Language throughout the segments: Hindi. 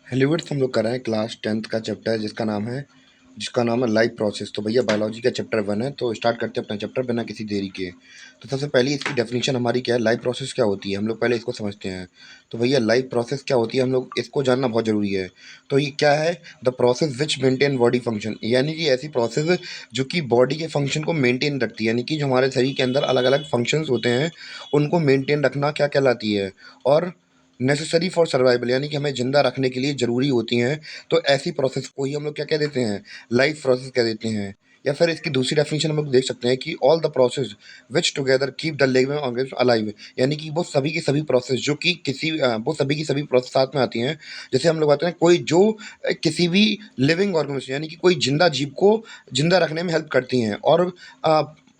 हेलीवर्ड्स हम लोग कर रहे हैं क्लास 10th का चैप्टर जिसका नाम है लाइफ प्रोसेस। तो भैया बायोलॉजी का चैप्टर 1 है, तो स्टार्ट करते हैं अपना चैप्टर बिना किसी देरी के। तो सबसे पहले इसकी डेफिनेशन हमारी क्या है, लाइफ प्रोसेस क्या होती है, हम लोग पहले इसको समझते हैं। तो भैया लाइफ प्रोसेस क्या होती है, हम लोग इसको जानना बहुत ज़रूरी है। तो ये क्या है, the process which maintain body function, यानी कि ऐसी प्रोसेस जो कि बॉडी के फंक्शन को मेंटेन रखती है, यानी कि जो हमारे शरीर के अंदर अलग अलग फंक्शंस होते हैं उनको मेंटेन रखना क्या कहलाती है। और नेसेसरी फॉर सर्वाइवल, यानी कि हमें ज़िंदा रखने के लिए ज़रूरी होती हैं। तो ऐसी प्रोसेस को ही हम लोग क्या कह देते हैं, लाइफ प्रोसेस कह देते हैं। या फिर इसकी दूसरी डेफिनेशन हम लोग देख सकते हैं कि all the process which together keep the living organism alive, यानी कि वो सभी की सभी प्रोसेस जो कि वो सभी की सभी प्रोसेस साथ में आती हैं। जैसे हम लोग आते हैं कोई जो किसी भी लिविंग ऑर्गेनिज्म, यानी कि कोई जिंदा जीव को जिंदा रखने में हेल्प करती हैं और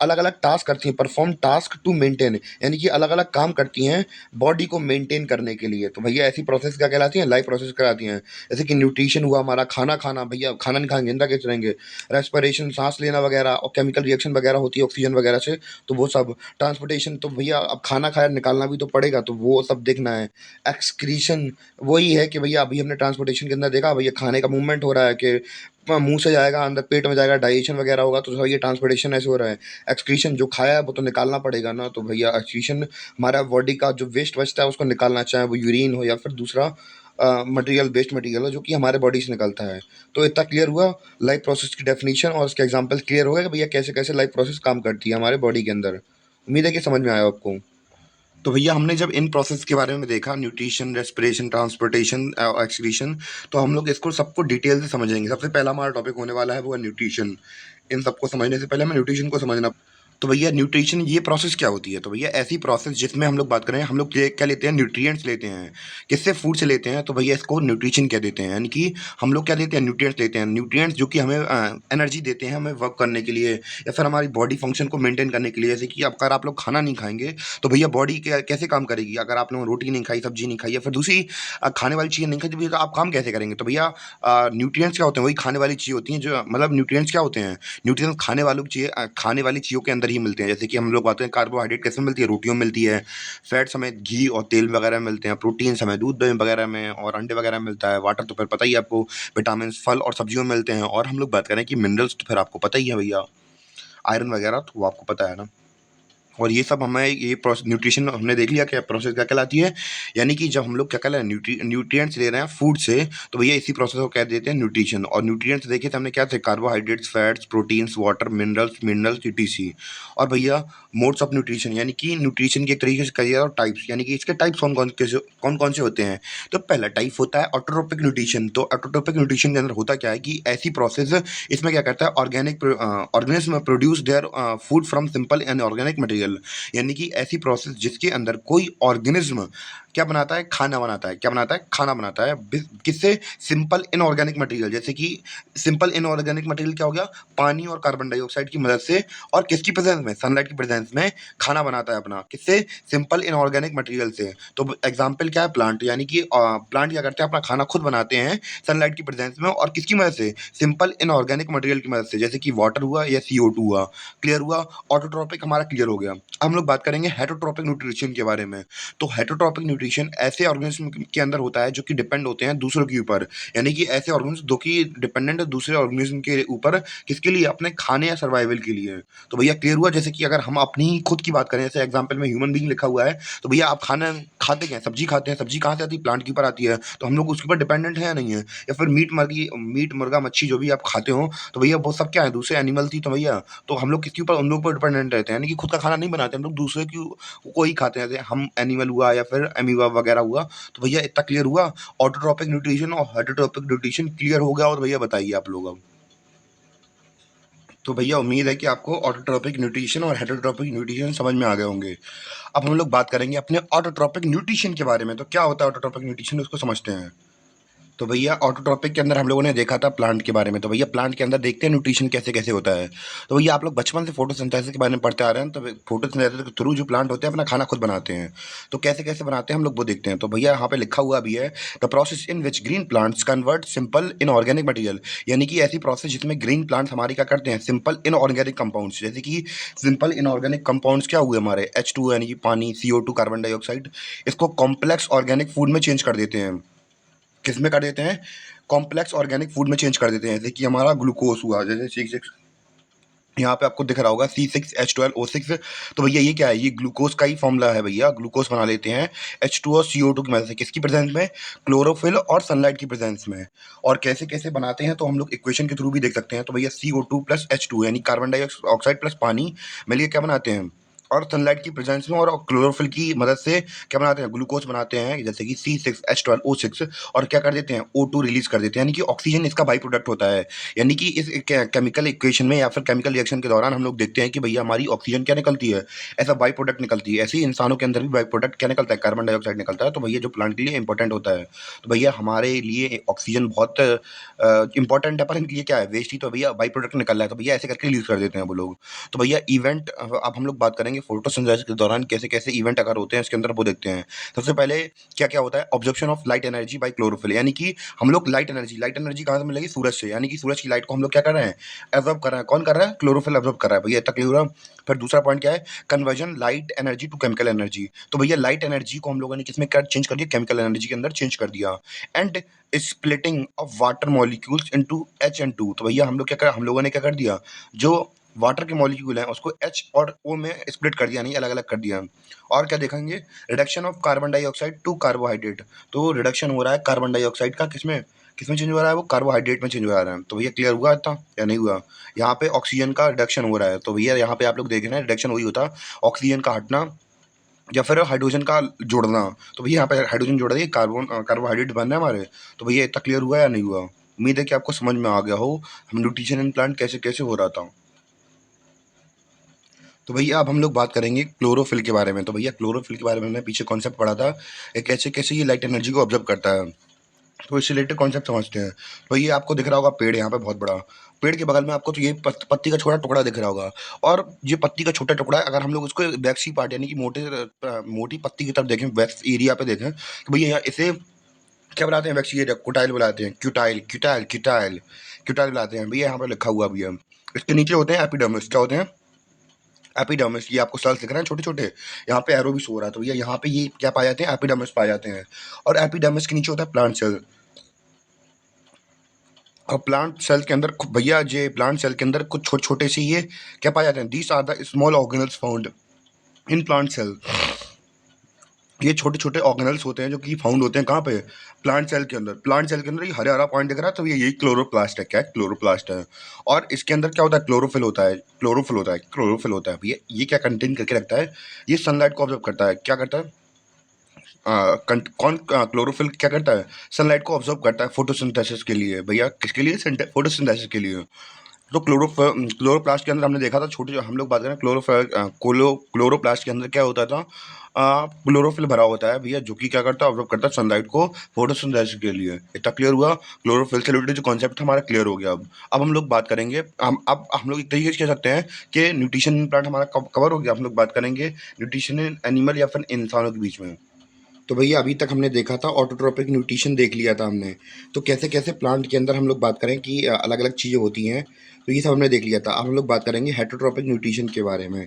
अलग अलग टास्क करती हैं, परफॉर्म टास्क टू मेंटेन, यानी कि अलग अलग काम करती हैं बॉडी को मेंटेन करने के लिए। तो भैया ऐसी प्रोसेस क्या कहलाती हैं, लाइफ प्रोसेस कहलाती हैं। जैसे कि न्यूट्रिशन हुआ हमारा, खाना खाना, भैया खाना नहीं खाएंगे जिंदा कैसे रहेंगे। रेस्पिरेशन, सांस लेना वगैरह, और केमिकल रिएक्शन वगैरह होती है ऑक्सीजन वगैरह से, तो वो सब। ट्रांसपोर्टेशन, तो भैया अब खाना खाया निकालना भी तो पड़ेगा, तो वो सब देखना है। एक्सक्रीशन, वही है कि भैया अभी हमने ट्रांसपोर्टेशन के अंदर देखा, भैया खाने का मूवमेंट हो रहा है कि मुंह से जाएगा अंदर पेट में जाएगा, डाइजेशन वगैरह होगा, तो ये ट्रांसपोर्टेशन ऐसे हो रहा है। एक्सक्रीशन, जो खाया है वो तो निकालना पड़ेगा ना, तो भैया एक्सक्रीशन हमारा बॉडी का जो वेस्ट बचता है उसको निकालना, चाहे वो यूरिन हो या फिर दूसरा मटेरियल, वेस्ट मटेरियल हो जो कि हमारे बॉडी से निकलता है। तो इतना क्लियर हुआ लाइफ प्रोसेस की डेफिनेशन, और उसके एग्जांपल क्लियर हो गया कि भैया कैसे कैसे लाइफ प्रोसेस काम करती है हमारे बॉडी के अंदर। उम्मीद है कि समझ में आया आपको। तो भैया हमने जब इन प्रोसेस के बारे में देखा, न्यूट्रिशन, रेस्पिरेशन, ट्रांसपोर्टेशन, एक्सक्रीशन, तो हम लोग इसको सबको डिटेल से समझेंगे। सबसे पहला हमारा टॉपिक होने वाला है वो है न्यूट्रिशन। इन सबको समझने से पहले हमें न्यूट्रिशन को समझना। तो भैया न्यूट्रिशन ये प्रोसेस क्या होती है, तो भैया ऐसी प्रोसेस जिसमें हम लोग बात करें, हम लोग क्या लेते हैं, न्यूट्रिएंट्स लेते हैं। किससे, फूड से लेते हैं, तो भैया इसको न्यूट्रिशन कह देते हैं। यानी कि हम लोग क्या लेते हैं, न्यूट्रिएंट्स लेते हैं। न्यूट्रिएंट्स जो कि हमें एनर्जी देते हैं, हमें वर्क करने के लिए या फिर हमारी बॉडी फंक्शन को मेंटेन करने के लिए। जैसे कि अगर आप लोग खाना नहीं खाएंगे तो भैया बॉडी कैसे काम करेगी। अगर आपने रोटी नहीं खाई, सब्जी नहीं खाई या फिर दूसरी खाने वाली चीज़ें नहीं खाई, तो भैया आप काम कैसे करेंगे। तो भैया न्यूट्रिएंट्स क्या होते हैं, वही खाने वाली चीज़ होती हैं जो, मतलब न्यूट्रिएंट्स क्या होते हैं, न्यूट्रिएंट्स खाने वाली चीज़ों के अंदर ही मिलते हैं। जैसे कि हम लोग बात करें कार्बोहाइड्रेट कैसे मिलती है, रोटियों में मिलती है। फैट्स हमें घी और तेल वगैरह में मिलते हैं। प्रोटीन्स हमें दूध दही वगैरह में और अंडे वगैरह में मिलता है। वाटर तो फिर पता ही है आपको, विटामिन फल और सब्जियों में मिलते हैं। और हम लोग बात करें कि मिनरल्स, तो फिर आपको पता ही है भैया, आयरन वगैरह, तो वो आपको पता है ना। और ये सब हमें ये प्रोसेस, न्यूट्रिशन हमने देख लिया क्या प्रोसेस क्या कहलाती है। यानी कि जब हम लोग क्या कहला न्यूट्रिएंट्स ले रहे हैं फूड से, तो भैया इसी प्रोसेस को कह देते हैं न्यूट्रिशन। और न्यूट्रिएंट्स देखे तो हमने क्या थे, carbohydrates, fats, proteins, water, minerals etc. और भैया मोड्स ऑफ न्यूट्रिशन, यानी कि न्यूट्रिशन के एक तरीके से करिए, और टाइप्स, यानी कि इसके टाइप्स कौन कौन से होते हैं। तो पहला टाइप होता है ऑटोट्रोपिक न्यूट्रिशन। तो ऑटोट्रोपिक न्यूट्रिशन के अंदर होता क्या है कि ऐसी प्रोसेस, इसमें क्या करता है, organism produce their food from simple and organic material. यानी कि ऐसी प्रोसेस जिसके अंदर कोई ऑर्गेनिज्म क्या बनाता है, खाना बनाता है। क्या बनाता है, खाना बनाता है। किससे, सिंपल इनऑर्गेनिक मटेरियल। जैसे कि सिंपल इनऑर्गेनिक मटेरियल क्या हो गया, पानी और कार्बन डाइऑक्साइड की मदद से, और किसकी प्रेजेंस में, सनलाइट की प्रेजेंस में खाना बनाता है अपना। किससे, सिंपल इनऑर्गेनिक मटेरियल से। तो एग्जाम्पल क्या है, प्लांट। यानी कि प्लांट क्या करते हैं, अपना खाना खुद बनाते हैं सनलाइट की प्रेजेंस में, और किसकी मदद से, सिंपल इनऑर्गेनिक मटेरियल की मदद से। जैसे कि वाटर हुआ या CO2 हुआ। क्लियर हुआ, ऑटोट्रॉपिक हमारा क्लियर हो गया। हम लोग बात करेंगे हेटरोट्रॉपिक न्यूट्रिशन के बारे में। तो हेटरोट्रॉपिक न्यूट्रिशन ऐसे ऑर्गेनिज्म के अंदर होता है जो कि डिपेंड होते हैं दूसरों के ऊपर। यानी कि ऐसे ऑर्गेनिज्म जो कि डिपेंडेंट है दूसरे ऑर्गेनिज्म के ऊपर, किसके लिए, अपने खाने या सर्वाइवल के लिए। तो भैया क्लियर हुआ। जैसे कि अगर हम अपनी ही खुद की बात करें, जैसे एग्जाम्पल में ह्यूमन बीइंग लिखा हुआ है, तो भैया आप खाना खाते क्या हैं, सब्जी खाते हैं। सब्जी कहाँ से आती है, प्लांट के ऊपर आती है। तो हम लोग उसके ऊपर डिपेंडेंट है या नहीं है। या फिर मीट मुर्गा मच्छी जो भी आप खाते हो, तो भैया वो सब क्या है, दूसरे एनिमल थी। तो भैया तो हम लोग किसके ऊपर, उन लोग पर डिपेंडेंट रहते हैं। यानी कि खुद का खाना नहीं बनाते हम लोग, दूसरे की को ही खाते हैं। जैसे हम एनिमल हुआ या फिर एमीबा वगैरह हुआ। तो भैया इतना क्लियर हुआ, ऑटोट्रॉपिक न्यूट्रिशन और हेटरोट्रॉपिक न्यूट्रिशन क्लियर हो गया। और भैया बताइए आप लोग अब। तो भैया उम्मीद है कि आपको ऑटोट्रॉपिक न्यूट्रिशन और हेटरोट्रॉपिक न्यूट्रिशन समझ में आ गए होंगे। अब हम लोग बात करेंगे अपने ऑटोट्रॉपिक न्यूट्रिशन के बारे में। तो क्या होता है ऑटोट्रॉपिक न्यूट्रिशन, उसको समझते हैं। तो भैया ऑटोट्रॉपिक के अंदर हम लोगों ने देखा था प्लांट के बारे में। तो भैया प्लांट के अंदर देखते हैं न्यूट्रिशन कैसे कैसे होता है। तो भैया आप लोग बचपन से फोटोसिंथेसिस के बारे में पढ़ते आ रहे हैं। तो फोटोसिंथेसिस के थ्रू जो प्लांट होते हैं अपना खाना खुद बनाते हैं। तो कैसे कैसे बनाते हैं हम लोग वो देखते हैं। तो भैया यहाँ पे लिखा हुआ भी है, the process in which green plants convert simple in organic material. यानी कि ऐसी प्रोसेस जिसमें ग्रीन प्लांट्स हमारी क्या करते हैं, सिंपल इन ऑर्गेनिक कंपाउंड्स। जैसे कि सिंपल इन ऑर्गेनिक कंपाउंड्स क्या हुए हमारे, H2 यानी कि पानी, CO2 कार्बन डाइऑक्साइड, इसको कॉम्प्लेक्स ऑर्गेनिक फूड में चेंज कर देते हैं। किस में कर देते हैं, कॉम्प्लेक्स ऑर्गेनिक फूड में चेंज कर देते हैं। जैसे कि हमारा ग्लूकोज हुआ, जैसे C6, यहाँ पे आपको दिख रहा होगा C6H12O6। तो भैया ये क्या है, ये ग्लूकोज का ही फॉर्मूला है भैया, ग्लूकोज बना लेते हैं H2O CO2 की मदद से। किसकी प्रेजेंस में, क्लोरोफिल और सनलाइट की प्रेजेंस में। और कैसे कैसे बनाते हैं तो हम लोग इक्वेशन के थ्रू भी देख सकते हैं। तो भैया CO2 प्लस H2 यानी कार्बन डाइऑक्साइड प्लस पानी मिलकर क्या बनाते हैं, और सनलाइट की प्रेजेंस में और क्लोरोफिल की मदद से क्या बनाते हैं, ग्लूकोज बनाते हैं, जैसे कि C6H12O6। और क्या कर देते हैं, O2 रिलीज कर देते हैं, यानी कि ऑक्सीजन इसका बाई प्रोडक्ट होता है। यानी कि इस केमिकल इक्वेशन में या फिर केमिकल रिएक्शन के दौरान हम लोग देखते हैं कि भैया हमारी ऑक्सीजन क्या निकलती है, ऐसा बाई प्रोडक्ट निकलती है। ऐसे ही इंसानों के अंदर भी बाई प्रोडक्ट क्या निकलता है, कार्बन डाइऑक्साइड निकलता है। तो भैया जो प्लांट के लिए इंपॉर्टेंट होता है, तो भैया हमारे लिए ऑक्सीजन बहुत इंपॉर्टेंट है, पर इनके लिए क्या है, वेस्ट ही तो भैया, बाई प्रोडक्ट निकल रहा है, तो भैया ऐसे करके यूज कर देते हैं वो लोग। तो भैया इवेंट, अब हम लोग बात करेंगे फोटोसिंथेसिस के दौरान कैसे कैसे इवेंट अगर होते हैं इसके अंदर, वो देखते हैं। सबसे पहले क्या क्या होता है, absorption of light energy by chlorophyll, यानी कि हम लोग लाइट एनर्जी कहाँ से मिलेगी, सूरज से, यानी कि सूरज की लाइट को हम लोग क्या कर रहे हैं, एब्जॉर्ब कर रहा है। कौन कर रहा है, क्लोरोफिल एब्जॉर्ब कर रहा है भैया, इतना क्लियर हुआ। फिर दूसरा पॉइंट क्या है, conversion light energy to chemical energy. तो भैया लाइट एनर्जी को हम लोगों ने किसमें कर चेंज कर दिया, केमिकल एनर्जी के अंदर चेंज कर दिया। And splitting of water molecules into H and 2। तो भैया हम लोग क्या कर, हम लोगों ने क्या कर दिया, जो वाटर के मॉलिक्यूल हैं उसको H और O में स्प्लिट कर दिया, नहीं अलग अलग कर दिया। और क्या देखेंगे, reduction of carbon dioxide to carbohydrate. तो रिडक्शन हो रहा है कार्बन डाइऑक्साइड का, किसमें किसमें चेंज हो रहा है, वो कार्बोहाइड्रेट में चेंज हो रहा है। तो भैया क्लियर हुआ था या नहीं हुआ, यहाँ पे ऑक्सीजन का रिडक्शन हो रहा है। तो भैया यहाँ पे आप लोग देख रहे हैं, रिडक्शन वही होता, ऑक्सीजन का हटना या फिर हाइड्रोजन का जुड़ना। तो भैया यहाँ पे हाइड्रोजन जोड़ दिए, कार्बोहाइड्रेट बनना है हमारे। तो भैया इतना क्लियर हुआ या नहीं हुआ, उम्मीद है कि आपको समझ में आ गया हो हम न्यूट्रिशन इन प्लांट कैसे कैसे हो रहा था। तो भैया अब हम लोग बात करेंगे क्लोरोफिल के बारे में। तो भैया क्लोरोफिल के बारे में हमने पीछे कॉन्सेप्ट पढ़ा था, ये कैसे कैसे ये लाइट एनर्जी को ऑब्जर्व करता है। तो इससे रिलेटेड कॉन्सेप्ट समझते हैं। तो ये आपको दिख रहा होगा पेड़, यहाँ पे बहुत बड़ा पेड़ के बगल में आपको तो ये पत्ती का छोटा टुकड़ा दिख रहा होगा। और ये पत्ती का छोटा टुकड़ा, अगर हम लोग उसको वैक्सी पार्ट यानी कि मोटी पत्ती की तरफ देखें, वैक्स एरिया पे देखें, तो भैया यहाँ इसे क्या बुलाते हैं, वैक्सी एरिया, कुटाइल बुलाते हैं, क्यूटाइल क्यूटाइल क्यूटाइल क्यूटाइल बुलाते हैं भैया। यहाँ पे लिखा हुआ भी है। इसके नीचे होते हैं एपिडर्मिस, क्या होते हैं, एपिडर्मिस। ये आपको सेल्स दिख रहे हैं छोटे छोटे, यहाँ पे एरो भी शो हो रहा है। तो भैया यहाँ पे ये क्या पाए जाते हैं, एपिडर्मिस पाए जाते हैं। और एपिडर्मिस के नीचे होता है प्लांट सेल। और प्लांट सेल के अंदर भैया, जे प्लांट सेल के अंदर कुछ छोटे छोटे से ये क्या पाए जाते हैं, these are the small organelles found in plant cell. ये छोटे छोटे ऑर्गेनल्स होते हैं जो कि फाउंड होते हैं कहाँ पे, प्लांट सेल के अंदर। प्लांट सेल के अंदर ये हरा हरा पॉइंट दिख रहा है, तो ये यही क्लोरोप्लास्ट है। क्या है, क्लोरोप्लास्ट है। और इसके अंदर क्या होता है, क्लोरोफिल होता है, क्लोरोफिल होता है, क्लोरोफिल होता है भैया। ये क्या कंटेन करके रखता है, ये सनलाइट को ऑब्जर्व करता है। क्या करता है, कौन क्लोरोफिल क्या करता है, सनलाइट को ऑब्जर्व करता है फोटोसिंथेसिस के लिए। भैया किसके लिए, फोटोसिंथेसिस के लिए। तो क्लोरोप्लास्ट के अंदर हमने देखा था, छोटे जो हम लोग बात करें क्लोरोप्लास्ट के अंदर क्या होता था, क्लोरोफिल भरा होता है भैया, जो कि क्या करता है, ऑब्जर्व करता है सनलाइट को फोटोसिंथेसिस के लिए। इतना क्लियर हुआ, क्लोरोफिल से रिलेटेड जो कॉन्सेप्ट हमारा क्लियर हो गया। अब हम लोग बात करेंगे, अब हम लोग एक तरीके से कह सकते हैं कि न्यूट्रिशन प्लांट हमारा कवर हो गया। हम लोग बात करेंगे न्यूट्रिशन एनिमल या फिर इंसानों के बीच में। तो भैया अभी तक हमने देखा था ऑटोट्रोपिक न्यूट्रिशन देख लिया था हमने। तो कैसे कैसे प्लांट के अंदर हम लोग बात करें कि अलग अलग चीज़ें होती हैं, तो ये सब हमने देख लिया था। अब हम लोग बात करेंगे हेटरोट्रोपिक न्यूट्रिशन के बारे में।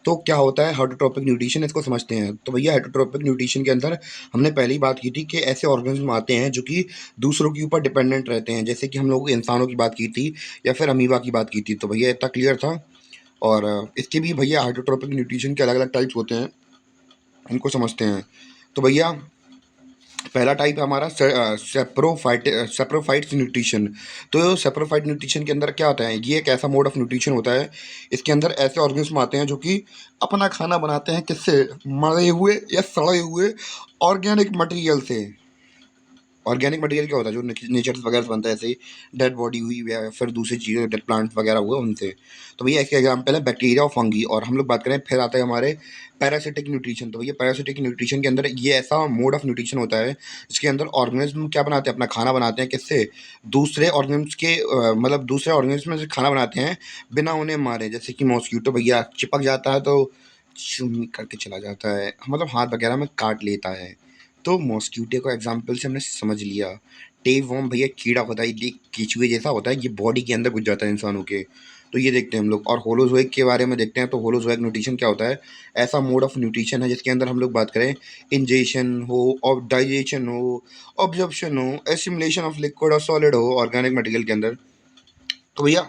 तो क्या होता है हेटरोट्रोपिक न्यूट्रिशन, इसको समझते हैं। तो भैया हेटरोट्रोपिक न्यूट्रिशन के अंदर हमने पहले ही बात की थी कि ऐसे ऑर्गेनिज्म आते हैं जो कि दूसरों के ऊपर डिपेंडेंट रहते हैं, जैसे कि हम लोग इंसानों की बात की थी या फिर अमीबा की बात की थी। तो भैया इतना क्लियर था। और इसके भी भैया हेटरोट्रोपिक न्यूट्रिशन के अलग अलग टाइप्स होते हैं, इनको समझते हैं। तो भैया पहला टाइप है हमारा सेप्रोफाइट्स न्यूट्रिशन। तो सेप्रोफाइट न्यूट्रिशन के अंदर क्या होता है, ये एक ऐसा मोड ऑफ न्यूट्रिशन होता है। इसके अंदर ऐसे ऑर्गेनिज्म आते हैं जो कि अपना खाना बनाते हैं, किससे, मरे हुए या सड़े हुए ऑर्गेनिक मटेरियल से। ऑर्गेनिक मटेरियल क्या होता है, जो नेचर वगैरह से बनता है, ऐसे डेड बॉडी हुई या फिर दूसरी चीज़ें, डेड प्लांट वगैरह हुए उनसे। तो भैया इसके एग्जाम्पल है बैक्टीरिया और फंगी। और हम लोग बात करें, फिर आता है हमारे पैरासिटिक न्यूट्रिशन। तो भैया पैरासिटिक न्यूट्रिशन के अंदर ये ऐसा मोड ऑफ न्यूट्रिशन होता है जिसके अंदर ऑर्गेनिज्म क्या बनाते हैं, अपना खाना बनाते हैं, किससे, दूसरे ऑर्गेनिज्म के मतलब दूसरे ऑर्गेनिज्म से खाना बनाते हैं बिना उन्हें मारे। जैसे कि मॉस्क्यूटो भैया चिपक जाता है तो चूं करके चला जाता है, मतलब हाथ वगैरह में काट लेता है। तो मॉस्क्यूटो को एग्जाम्पल से हमने समझ लिया। टेप वर्म भैया कीड़ा होता है, ये केचुए जैसा होता है, ये बॉडी के अंदर घुस जाता है इंसानों के। तो ये देखते हैं हम लोग। और होलोजोइक के बारे में देखते हैं। तो होलोजोइक न्यूट्रिशन क्या होता है? ऐसा मोड ऑफ न्यूट्रिशन है जिसके अंदर हम लोग बात करें, इंजेशन हो और डाइजेशन हो, ऑब्जर्प्शन हो, एसिमुलेशन ऑफ लिक्विड और सॉलिड हो ऑर्गेनिक मटेरियल के अंदर। तो भैया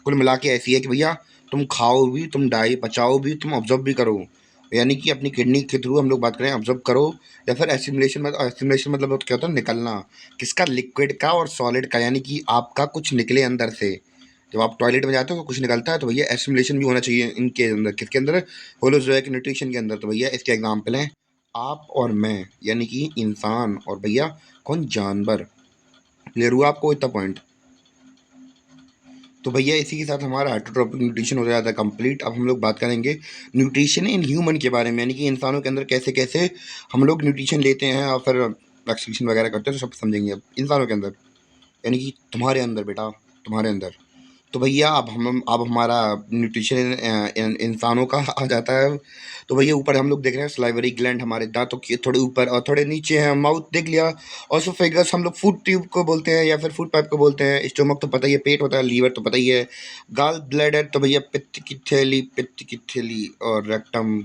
कुल मिला के ऐसी है कि भैया तुम खाओ भी, तुम डाई पचाओ भी, तुम ऑब्जर्व भी करो। यानी कि अपनी किडनी के थ्रू हम लोग बात करें ऑब्जर्व करो, या फिर एसिमुलेशन मतलब, एसिमुलेशन मतलब क्या होता है? निकलना। किसका? लिक्विड का और सॉलिड का, यानी कि आपका कुछ निकले अंदर से। जब आप टॉयलेट में जाते हो तो कुछ निकलता है, तो भैया एसिमुलेशन भी होना चाहिए इनके अंदर। किसके अंदर? होलोजोइक न्यूट्रिशन के अंदर। तो भैया इसके एग्जाम्पल हैं आप और मैं, यानी कि इंसान, और भैया कौन? जानवर। क्लियर हुआ आपको इतना पॉइंट? तो भैया इसी के साथ हमारा हाइड्रोट्रोपिक न्यूट्रिशन हो जाता है कंप्लीट। अब हम लोग बात करेंगे न्यूट्रिशन इन ह्यूमन के बारे में, यानी कि इंसानों के अंदर कैसे कैसे हम लोग न्यूट्रिशन लेते हैं और फिर वैक्सीनेशन वगैरह करते हैं, तो सब समझेंगे अब इंसानों के अंदर, यानी कि तुम्हारे अंदर बेटा, तुम्हारे अंदर। तो भैया अब हमारा न्यूट्रिशन इंसानों का आ जाता है। तो भैया ऊपर हम लोग देख रहे हैं स्लाइवरी ग्लैंड हमारे दांतों के थोड़े ऊपर और थोड़े नीचे है। माउथ देख लिया। ऑसोफेगस हम लोग फूड ट्यूब को बोलते हैं या फिर फूड पाइप को बोलते हैं। स्टोमक तो पता ही है, पेट होता है। लीवर तो पता ही है। गाल ब्लैडर तो भैया पित्त की थैली और rectum,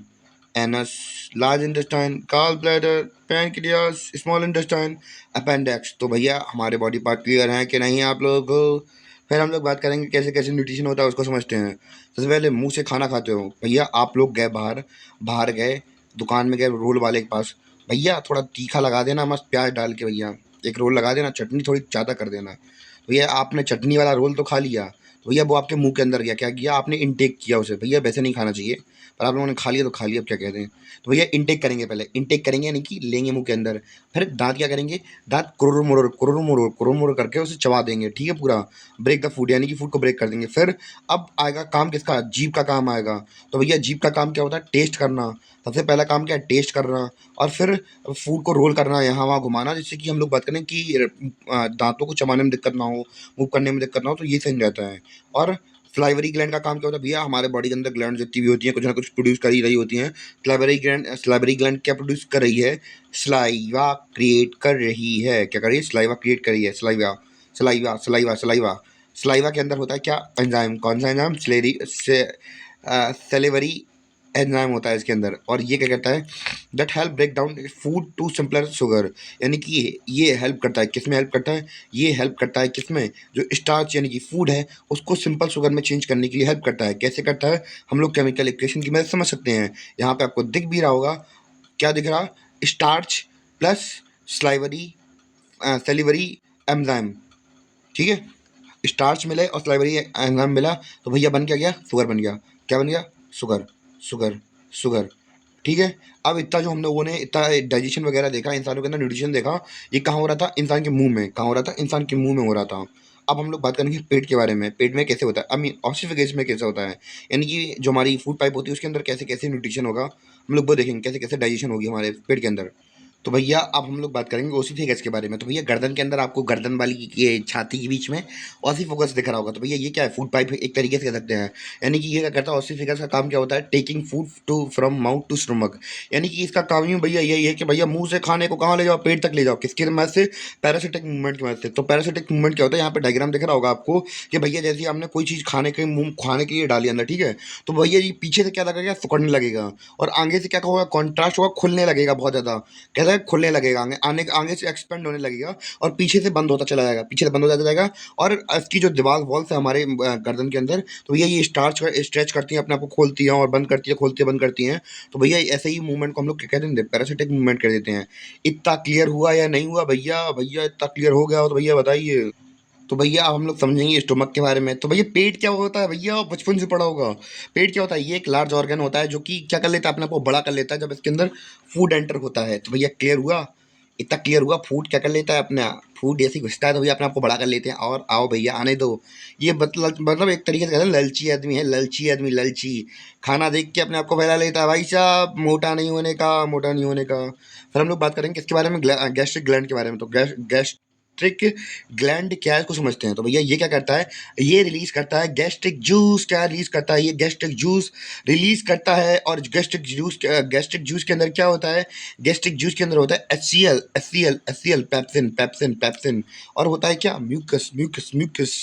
anus, large intestine, gall bladder, pancreas, small intestine, appendix. तो भैया हमारे बॉडी पार्ट क्लियर हैं कि नहीं आप लोगों को? फिर हम लोग बात करेंगे कैसे कैसे न्यूट्रिशन होता है, उसको समझते हैं। सबसे पहले मुंह से खाना खाते हो भैया। आप लोग गए बाहर, बाहर गए दुकान में, गए रोल वाले के पास, भैया थोड़ा तीखा लगा देना मस्त प्याज डाल के, भैया एक रोल लगा देना, चटनी थोड़ी ज़्यादा कर देना। भैया आपने चटनी वाला रोल तो खा लिया, तो भैया वो आपके मुंह के अंदर गया, क्या किया आपने? इनटेक किया उसे। भैया वैसे नहीं खाना चाहिए, पर आप लोगों ने खा लिया तो खा लिया, अब क्या कहते हैं। तो भैया इनटेक करेंगे, पहले इनटेक करेंगे यानी कि लेंगे मुंह के अंदर। फिर दांत क्या करेंगे? दांत कुरुर मुरुर करके उसे चबा देंगे, ठीक है पूरा। ब्रेक द फूड, यानी कि फूड को ब्रेक कर देंगे। फिर अब आएगा काम किसका? जीभ का काम आएगा। तो भैया जीभ का काम क्या होता है? टेस्ट करना। सबसे पहला काम क्या है? टेस्ट करना। और फिर फूड को रोल करना, यहाँ वहाँ घुमाना, जिससे कि हम लोग बात करें कि दांतों को चबाने में दिक्कत ना हो, मूव करने में दिक्कत ना हो, तो ये सही रहता है। और स्लाइवरी ग्लैंड का काम क्या होता है भैया? हमारे बॉडी के अंदर ग्लैंड जितनी भी होती हैं कुछ ना कुछ प्रोड्यूस कर ही रही होती हैं। स्लाइवरी ग्लैंड क्या प्रोड्यूस कर रही है? स्लाइवा क्रिएट कर रही है। क्या कर रही है? स्लाइवा क्रिएट कर रही है। Saliva saliva saliva saliva. Saliva के अंदर होता है क्या? एंजाइम। कौन सा एंजाइम? सेलेवरी एंजाइम होता है इसके अंदर। और ये क्या करता है? That help break down food to simpler sugar, यानी कि ये हेल्प करता है। किस में हेल्प करता है? ये हेल्प करता है किस में? जो स्टार्च यानी कि फूड है उसको सिंपल शुगर में चेंज करने के लिए हेल्प करता है। कैसे करता है? हम लोग केमिकल इक्वेशन की मदद समझ सकते हैं। यहाँ पे आपको दिख भी रहा होगा, क्या दिख रहा? Starch plus salivary salivary enzyme, ठीक है। स्टार्च मिले और स्लाइवरी एंजाइम मिला, तो भैया बन क्या गया? शुगर बन गया। क्या बन गया? शुगर। शुगर शुगर, ठीक है। अब इतना जो हम लोगों ने इतना डाइजेशन वगैरह देखा, इंसानों के अंदर न्यूट्रिशन देखा, ये कहाँ हो रहा था? इंसान के मुंह में। कहाँ हो रहा था? इंसान के मुंह में हो रहा था। अब हम लोग बात करेंगे पेट के बारे में। पेट में कैसे होता है? आई मीन ऑसिफिकेशन में कैसे होता है, यानी कि जो हमारी फूड पाइप होती है उसके अंदर कैसे कैसे न्यूट्रिशन होगा, हम लोग वो देखेंगे कैसे कैसे डाइजेशन होगी हमारे पेट के अंदर। तो भैया अब हम लोग बात करेंगे ओसिफिगस के बारे में। तो भैया गर्दन के अंदर आपको गर्दन वाली ये छाती के बीच में ओसिफोकस दिख रहा होगा। तो भैया ये क्या है? फूड पाइप एक तरीके से कह सकते हैं। यानी कि ये क्या करता है? ओसिफिगस का काम क्या होता है? Taking food to from mouth to stomach, यानी कि इसका काम ही भैया यही है कि भैया मुंह से खाने को कहाँ ले जाओ? पेट तक ले जाओ। किसकी मदद से? पैरासिटिक मूवमेंट की मदद से। तो पैरासिटिक मूवमेंट क्या होता है? यहाँ पे डायग्राम दिख रहा होगा आपको कि भैया जैसे हमने कोई चीज़ खाने के मुंह खाने के लिए डाली अंदर, ठीक है, तो भैया ये पीछे से क्या लगेगा? सिकुड़ने लगेगा। और आगे से क्या होगा? कॉन्ट्रास्ट होगा, खुलने लगेगा बहुत ज़्यादा। कैसा है? खुलने लगेगा, आगे आने आगे से एक्सपेंड होने लगेगा और पीछे से बंद होता चला जाएगा, पीछे से बंद होता जाएगा। और इसकी जो दीवार वॉल्स है हमारे गर्दन के अंदर, तो भैया ये स्ट्रेच करती हैं, अपने आप को खोलती हैं और बंद करती है, खोलती है बंद करती हैं। तो भैया ऐसे ही मूवमेंट को हम लोग क्या कह देते हैं? पैरासिटिक मूवमेंट कर देते हैं। इतना क्लियर हुआ या नहीं हुआ भैया? भैया इतना क्लियर हो गया हो तो भैया बताइए। तो भैया अब हम लोग समझेंगे स्टोमक के बारे में। तो भैया पेट क्या होता है? भैया बचपन से पढ़ा होगा। पेट क्या होता है? ये एक लार्ज ऑर्गन होता है जो कि क्या कर लेता है? अपने आप को बड़ा कर लेता है जब इसके अंदर फूड एंटर होता है। तो भैया क्लियर हुआ? इतना क्लियर हुआ? फूड क्या कर लेता है? अपने फूड जैसे ही घुसता है तो भैया अपने आप को बड़ा कर लेते हैं और आओ भैया आने दो। ये मतलब एक तरीके से कहते हैं ललची आदमी है, ललची आदमी, ललची। खाना देख के अपने आप को फैला लेता है भाई साहब, मोटा नहीं होने का, मोटा नहीं होने का। फिर हम लोग बात करेंगे किसके बारे में? गैस्ट्रिक ग्लैंड के बारे में। तो गैस्ट्रिक ग्लैंड क्या है इसको समझते हैं। तो भैया ये क्या करता है? ये रिलीज करता है गैस्ट्रिक जूस। क्या रिलीज करता है? ये गैस्ट्रिक जूस रिलीज करता है। और गैस्ट्रिक जूस के अंदर क्या होता है? गैस्ट्रिक जूस के अंदर होता है H C L, pepsin pepsin pepsin. और होता है क्या? Mucus mucus mucus.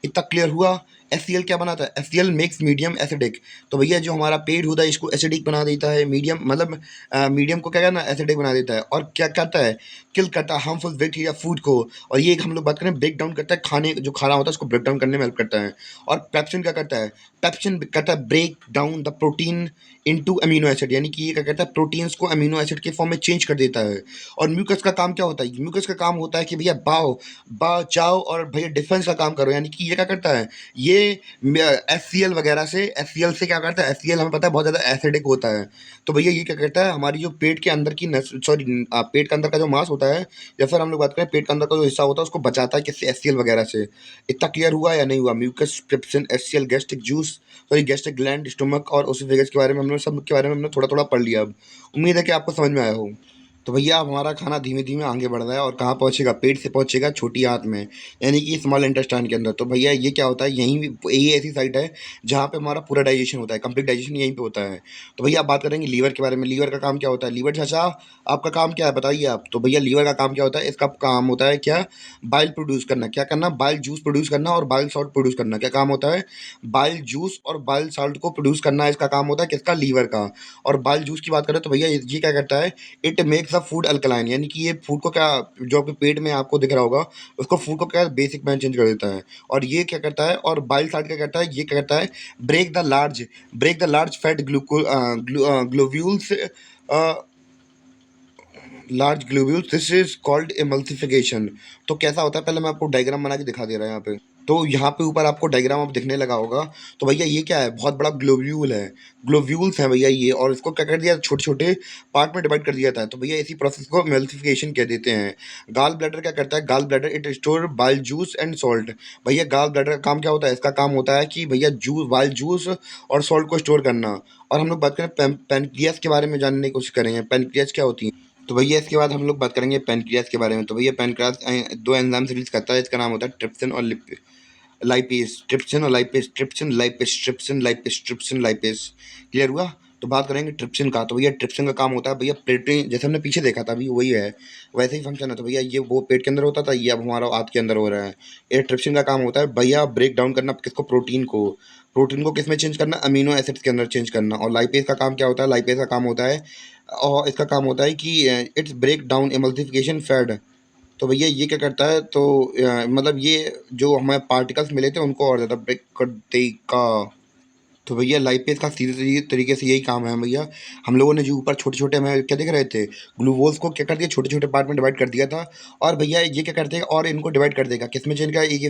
इतना क्लियर हुआ। HCl क्या बनाता है? HCl makes medium acidic. तो भैया जो हमारा पेट होता है इसको एसिडिक बना देता है, मीडियम मतलब मीडियम को क्या करना, एसिडिक बना देता है। और क्या करता है? किल करता है हार्मफुल बैक्टीरिया फूड को। और ये हम लोग बात करें ब्रेक डाउन करता है, खाने जो खाना होता है उसको ब्रेक डाउन करने में हेल्प करता है। और पेप्सिन क्या करता है? पेप्सिन करता है break down the protein into amino acid, यानी कि ये क्या करता है? प्रोटीन्स को अमीनो एसिड के फॉर्म में चेंज कर देता है। और म्यूकस का काम क्या होता है? म्यूकस का काम होता है कि भैया बचाओ और भैया डिफेंस का काम करो, यानी कि ये क्या करता है? ये HCl वगैरह से, HCl से क्या करता है? HCl हमें पता है बहुत ज़्यादा एसिडिक होता है। तो भैया ये क्या करता है? हमारी जो पेट के अंदर की सॉरी पेट के अंदर का जो मांस होता है, या फिर हम लोग बात करें पेट के अंदर का जो हिस्सा होता है उसको बचाता है किससे? HCl वगैरह से। इतना क्लियर हुआ या नहीं हुआ? Mucus, trypsin, HCl, gastric juice, sorry gastric gland, stomach और ओसिफेगस के बारे में हमने सब के बारे में हमने थोड़ा थोड़ा पढ़ लिया। अब उम्मीद है कि आपको समझ में आया हो। तो भैया अब हमारा खाना धीमे धीमे आगे बढ़ रहा है और कहाँ पहुँचेगा? पेट से पहुँचेगा छोटी आंत में, यानी कि स्मॉल इंटेस्टाइन के अंदर। तो भैया ये क्या होता है? यही ऐसी साइट है जहाँ पे हमारा पूरा डाइजेशन होता है, कंप्लीट डाइजेशन यहीं पे होता है। तो भैया आप बात करेंगे लीवर के बारे में। लीवर का काम क्या होता है? लीवर चाचा आपका काम क्या है बताइए आप। तो भैया लीवर का काम क्या होता है? इसका काम होता है क्या? बाइल प्रोड्यूस करना। क्या करना? बाइल जूस प्रोड्यूस करना और बाइल सॉल्ट प्रोड्यूस करना। क्या काम होता है? बाइल जूस और बाइल सॉल्ट को प्रोड्यूस करना इसका काम होता है किसका? लीवर का। और बाइल जूस की बात करें तो भैया ये क्या करता है? It makes a food alkaline, यानी कि ये फूड को क्या, जो आपके पेट में आपको दिख रहा होगा उसको, फूड को क्या बेसिक में चेंज कर देता है। और ये क्या करता है? और बाइल साल्ट क्या करता है? ये क्या करता है? Break the large fat globules, large globules, this is called emulsification. तो कैसा होता है? पहले मैं आपको डायग्राम बना के दिखा दे रहा हूँ यहाँ पे। तो यहाँ पे ऊपर आपको डायग्राम अब दिखने लगा होगा। तो भैया ये क्या है? बहुत बड़ा ग्लोब्यूल है, ग्लोब्यूल्स हैं भैया ये। और इसको क्या कर दिया? छोटे छोटे पार्ट में डिवाइड कर दिया था। तो भैया इसी प्रोसेस को एमल्सिफिकेशन कह देते हैं। गाल ब्लैडर क्या करता है? Gall bladder it store bile juice and salt. भैया गाल ब्लैडर का काम क्या होता है? इसका काम होता है कि भैया जूस, बाइल जूस और सॉल्ट को स्टोर करना। और हम लोग बात करें पेनक्रियास के बारे में जानने की कोशिश करेंगे। पेनक्रियास क्या होती है? तो भैया इसके बाद हम लोग बात करेंगे पैनक्रियास के बारे में। तो भैया पैनक्रियास दो एंजाइम रिलीज करता है, इसका नाम होता है ट्रिप्सिन और लाइपेस। ट्रिप्सिन और lipase, trypsin lipase, trypsin lipase, trypsin lipase. Clear हुआ? तो बात करेंगे ट्रिप्सिन का। तो भैया ट्रिप्सिन का काम होता है भैया प्रोटीन, जैसे हमने पीछे देखा था अभी वही है, वैसे ही फंक्शन है। तो भैया ये वो पेट के अंदर होता था, ये अब हमारा हाथ के अंदर हो रहा है। ये ट्रिप्सिन का काम होता है भैया ब्रेक डाउन करना किसको? प्रोटीन को। प्रोटीन को किस में चेंज करना? अमीनो एसिड्स के अंदर चेंज करना। और लाइपेज का काम क्या होता है? लाइपेज का काम होता है, और इसका काम होता है कि it's break down emulsification fat. तो भैया ये क्या करता है? तो मतलब ये जो हमें पार्टिकल्स मिले थे उनको और ज़्यादा ब्रेक कर देगा। तो भैया लाइपेज का सीधे सीधे तरीके से यही काम है भैया। हम लोगों ने जो ऊपर छोटे छोटे हमें क्या देख रहे थे, ग्लूकोज को क्या कर दिया? छोटे छोटे पार्ट में डिवाइड कर दिया था। और भैया ये क्या करते हैं? और इनको डिवाइड कर देगा किस में चेंज करेगा? ये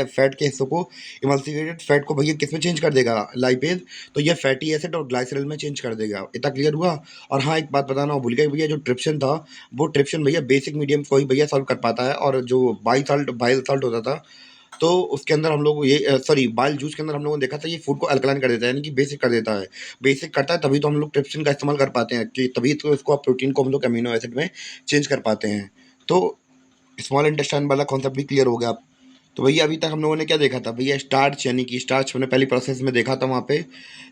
फैट के हिस्सों को, इमल्सिफिकेटेड फैट को भैया किस में चेंज कर देगा? लाइपेज। तो ये फैटी एसिड और ग्लाइसरल में चेंज कर देगा। इतना क्लियर हुआ? और हाँ एक बात बताना भूल गया भैया, जो ट्रिप्सिन था वो ट्रिप्सिन भैया बेसिक मीडियम को ही भैया सॉल्व कर पाता है। और जो बाइल साल्ट होता था तो उसके अंदर हम लोग ये सॉरी बाइल जूस के अंदर हम लोगों ने देखा था ये फूड को अल्कलाइन कर देता है, यानी कि बेसिक कर देता है। बेसिक करता है तभी तो हम लोग ट्रिप्सिन का इस्तेमाल कर पाते हैं, कि तभी तो इसको प्रोटीन को हम लोग अमीनो एसिड में चेंज कर पाते हैं। तो स्मॉल इंटेस्टाइन वाला कॉन्सेप्ट भी क्लियर हो गया। तो भैया अभी तक हम लोगों ने क्या देखा था भैया? स्टार्च, यानी कि स्टार्च हमने पहली प्रोसेस में देखा था वहाँ पे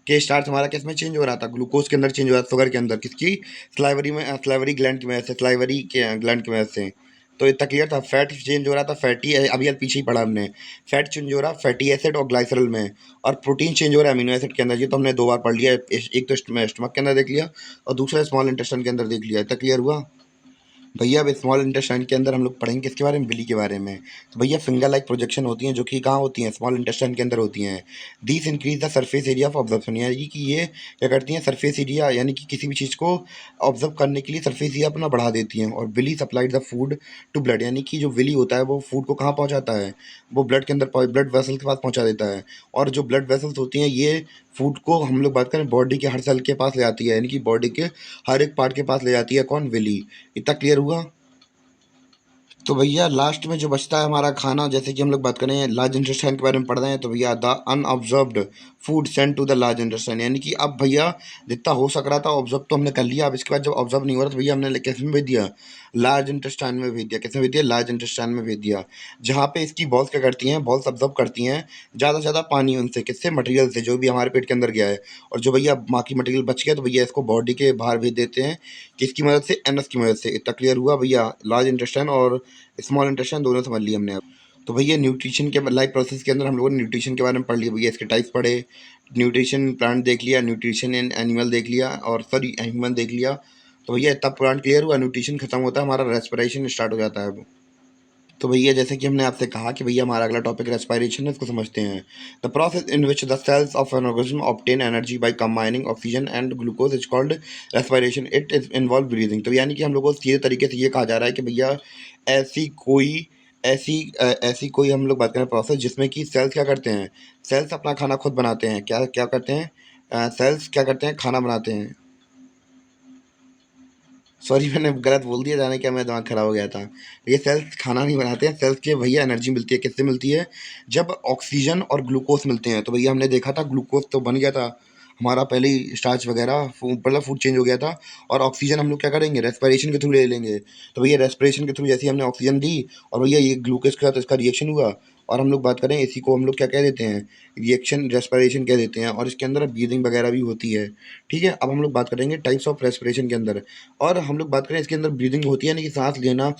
कि स्टार्च हमारा किस में चेंज हो रहा था? ग्लूकोज के अंदर चेंज हो रहा था, शुगर के अंदर, किसकी? स्लाइवरी में, स्लाइवरी ग्लैंड की वजह से, स्लाइवरी के ग्लैंड की वजह से। तो इतना क्लियर था। फैट चेंज हो रहा था, फैटी, अभी यार पीछे ही पढ़ा हमने। फैट चेंज हो रहा फैटी एसिड और ग्लाइसरल में। और प्रोटीन चेंज हो रहा है अमीनो एसिड के अंदर। ये तो हमने दो बार पढ़ लिया, एक तो स्टमक के अंदर देख लिया और दूसरा स्मॉल इंटेस्टाइन के अंदर देख लिया। इतना क्लियर हुआ? भैया अब स्मॉल इंटेस्टाइन के अंदर हम लोग पढ़ेंगे किसके बारे में? बिली के बारे में। तो भैया फिंगर लाइक प्रोजेक्शन होती हैं जो कि कहाँ होती हैं? स्मॉल इंटेस्टाइन के अंदर होती हैं। These increase the surface area of observation, यानी कि ये क्या करती हैं? सरफेस एरिया, यानी कि किसी भी चीज़ को ऑब्जर्व करने के लिए सरफेस एरिया अपना बढ़ा देती हैं। और bile supplied the food to blood, यानी कि जो विली होता है वो फूड को कहाँ पहुँचाता है? वो ब्लड के अंदर, ब्लड वेसल के पास पहुँचा देता है। और जो ब्लड वेसल्स होती हैं ये फूड को, हम लोग बात करें, बॉडी के हर सेल के पास ले आती है, यानी कि बॉडी के हर एक पार्ट के पास ले जाती है। कौन? विली। इतना क्लियर हुआ? तो भैया लास्ट में जो बचता है हमारा खाना, जैसे कि हम लोग बात करें लार्ज इंटेस्टाइन के बारे में पढ़ रहे हैं, तो भैया the unobserved food send to the large intestine, यानी कि अब भैया जितना हो सक रहा था ऑब्जर्व तो हमने कर लिया। अब इसके बाद जब ऑब्जर्व नहीं हो रहा तो भैया हमने किस में भेज दिया? लार्ज इंटेस्टाइन में भेज दिया। किस में भेज दिया? लार्ज इंटेस्टाइन में भेज दिया। जहाँ पे इसकी बॉल्स क्या करती हैं? बॉल्स ऑब्जर्व करती हैं ज़्यादा से ज़्यादा पानी उनसे, किससे? मटेरियल से, जो भी हमारे पेट के अंदर गया है। और जो भैया बाकी मटेरियल बच गया तो भैया इसको बॉडी के बाहर भेज देते हैं, किसकी मदद से? एनएस की मदद से। इतना क्लियर हुआ भैया? लार्ज इंटेस्टाइन और स्मॉल इंटेस्टाइन दोनों समझ लिए हमने अब। तो भैया न्यूट्रिशन के लाइफ प्रोसेस के अंदर हम लोगों ने न्यूट्रिशन के बारे में पढ़ लिया भैया, इसके टाइप्स पढ़े, न्यूट्रिशन प्लांट देख लिया, न्यूट्रिशन इन एनिमल देख लिया, और सॉरी ह्यूमन देख लिया। तो भैया तब प्लांट क्लियर हुआ, न्यूट्रिशन खत्म होता है, हमारा रेस्पिरेशन स्टार्ट हो जाता है अब। तो भैया जैसे कि हमने आपसे कहा कि भैया हमारा अगला टॉपिक रेस्पिरेशन है, इसको समझते हैं। The process in which the cells of an organism obtain energy by combining oxygen and glucose is called respiration. It is involve breathing. तो यानी कि हम लोगों को सीधे तरीके से ये कहा जा रहा है कि भैया ऐसी कोई ऐसी कोई हम लोग बात करें प्रोसेस जिसमें कि सेल्स क्या करते हैं, सेल्स अपना खाना खुद बनाते हैं। क्या क्या करते हैं, सेल्स क्या करते हैं, खाना बनाते हैं। सॉरी मैंने गलत बोल दिया, जाने क्या मेरा दिमाग खराब हो गया था। ये सेल्स खाना नहीं बनाते हैं, सेल्स के भैया एनर्जी मिलती है। किससे मिलती है, जब ऑक्सीजन और ग्लूकोज मिलते हैं। तो भैया हमने देखा था ग्लूकोज तो बन गया था हमारा पहले ही, स्टार्च वगैरह मतलब फूड चेंज हो गया था। और ऑक्सीजन हम लोग क्या करेंगे, रेस्पिरेशन के थ्रू ले लेंगे। तो भैया रेस्पिरेशन के थ्रू जैसे ही हमने ऑक्सीजन दी और भैया ये ग्लूकोज के साथ इसका रिएक्शन हुआ। और हम लोग बात करें इसी को हम लोग क्या कह देते हैं, रिएक्शन रेस्पिरेशन कह देते हैं। और इसके अंदर ब्रीदिंग वगैरह भी होती है। ठीक है, अब हम लोग बात करेंगे टाइप्स ऑफ रेस्पिरेशन के अंदर। और हम लोग बात करें इसके अंदर ब्रीदिंग होती है, यानी कि सांस लेना,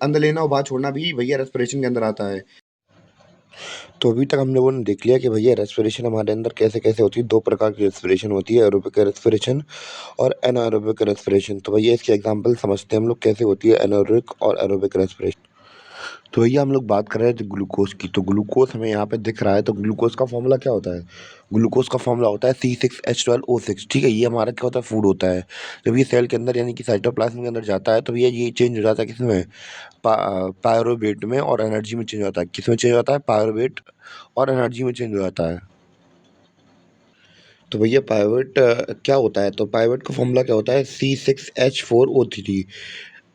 अंदर लेना और बाहर छोड़ना भी भैया रेस्पिरेशन के अंदर आता है। तो अभी तक हम लोगों ने देख लिया कि भैया रेस्पिरेशन हमारे अंदर कैसे कैसे होती है। दो प्रकार की रेस्पिरेशन होती है, एरोबिक रेस्पिरेशन और एनाएरोबिक रेस्पिरेशन। तो भैया इसके एग्जांपल समझते हैं हम लोग कैसे होती है एनाएरोबिक और एरोबिक रेस्पिरेशन। तो भैया हम लोग बात कर रहे थे ग्लूकोज की। तो ग्लूकोज हमें यहाँ पे दिख रहा है। तो ग्लूकोज का फॉर्मूला क्या होता है, ग्लूकोज का फॉर्मूला होता है C6H12O6। ठीक है, ये हमारा क्या होता है, फूड होता है। जब ये सेल के अंदर यानी कि साइटोप्लाज्म के अंदर जाता है तो भैया ये चेंज हो जाता है किसमें, पायरोवेट में और एनर्जी में चेंज होता है। किसमें चेंज होता है, पायरोवेट और एनर्जी में चेंज हो जाता है। तो भैया पायरोवेट क्या होता है, तो पायरोवेट का फॉर्मूला क्या होता है, C6H4O3।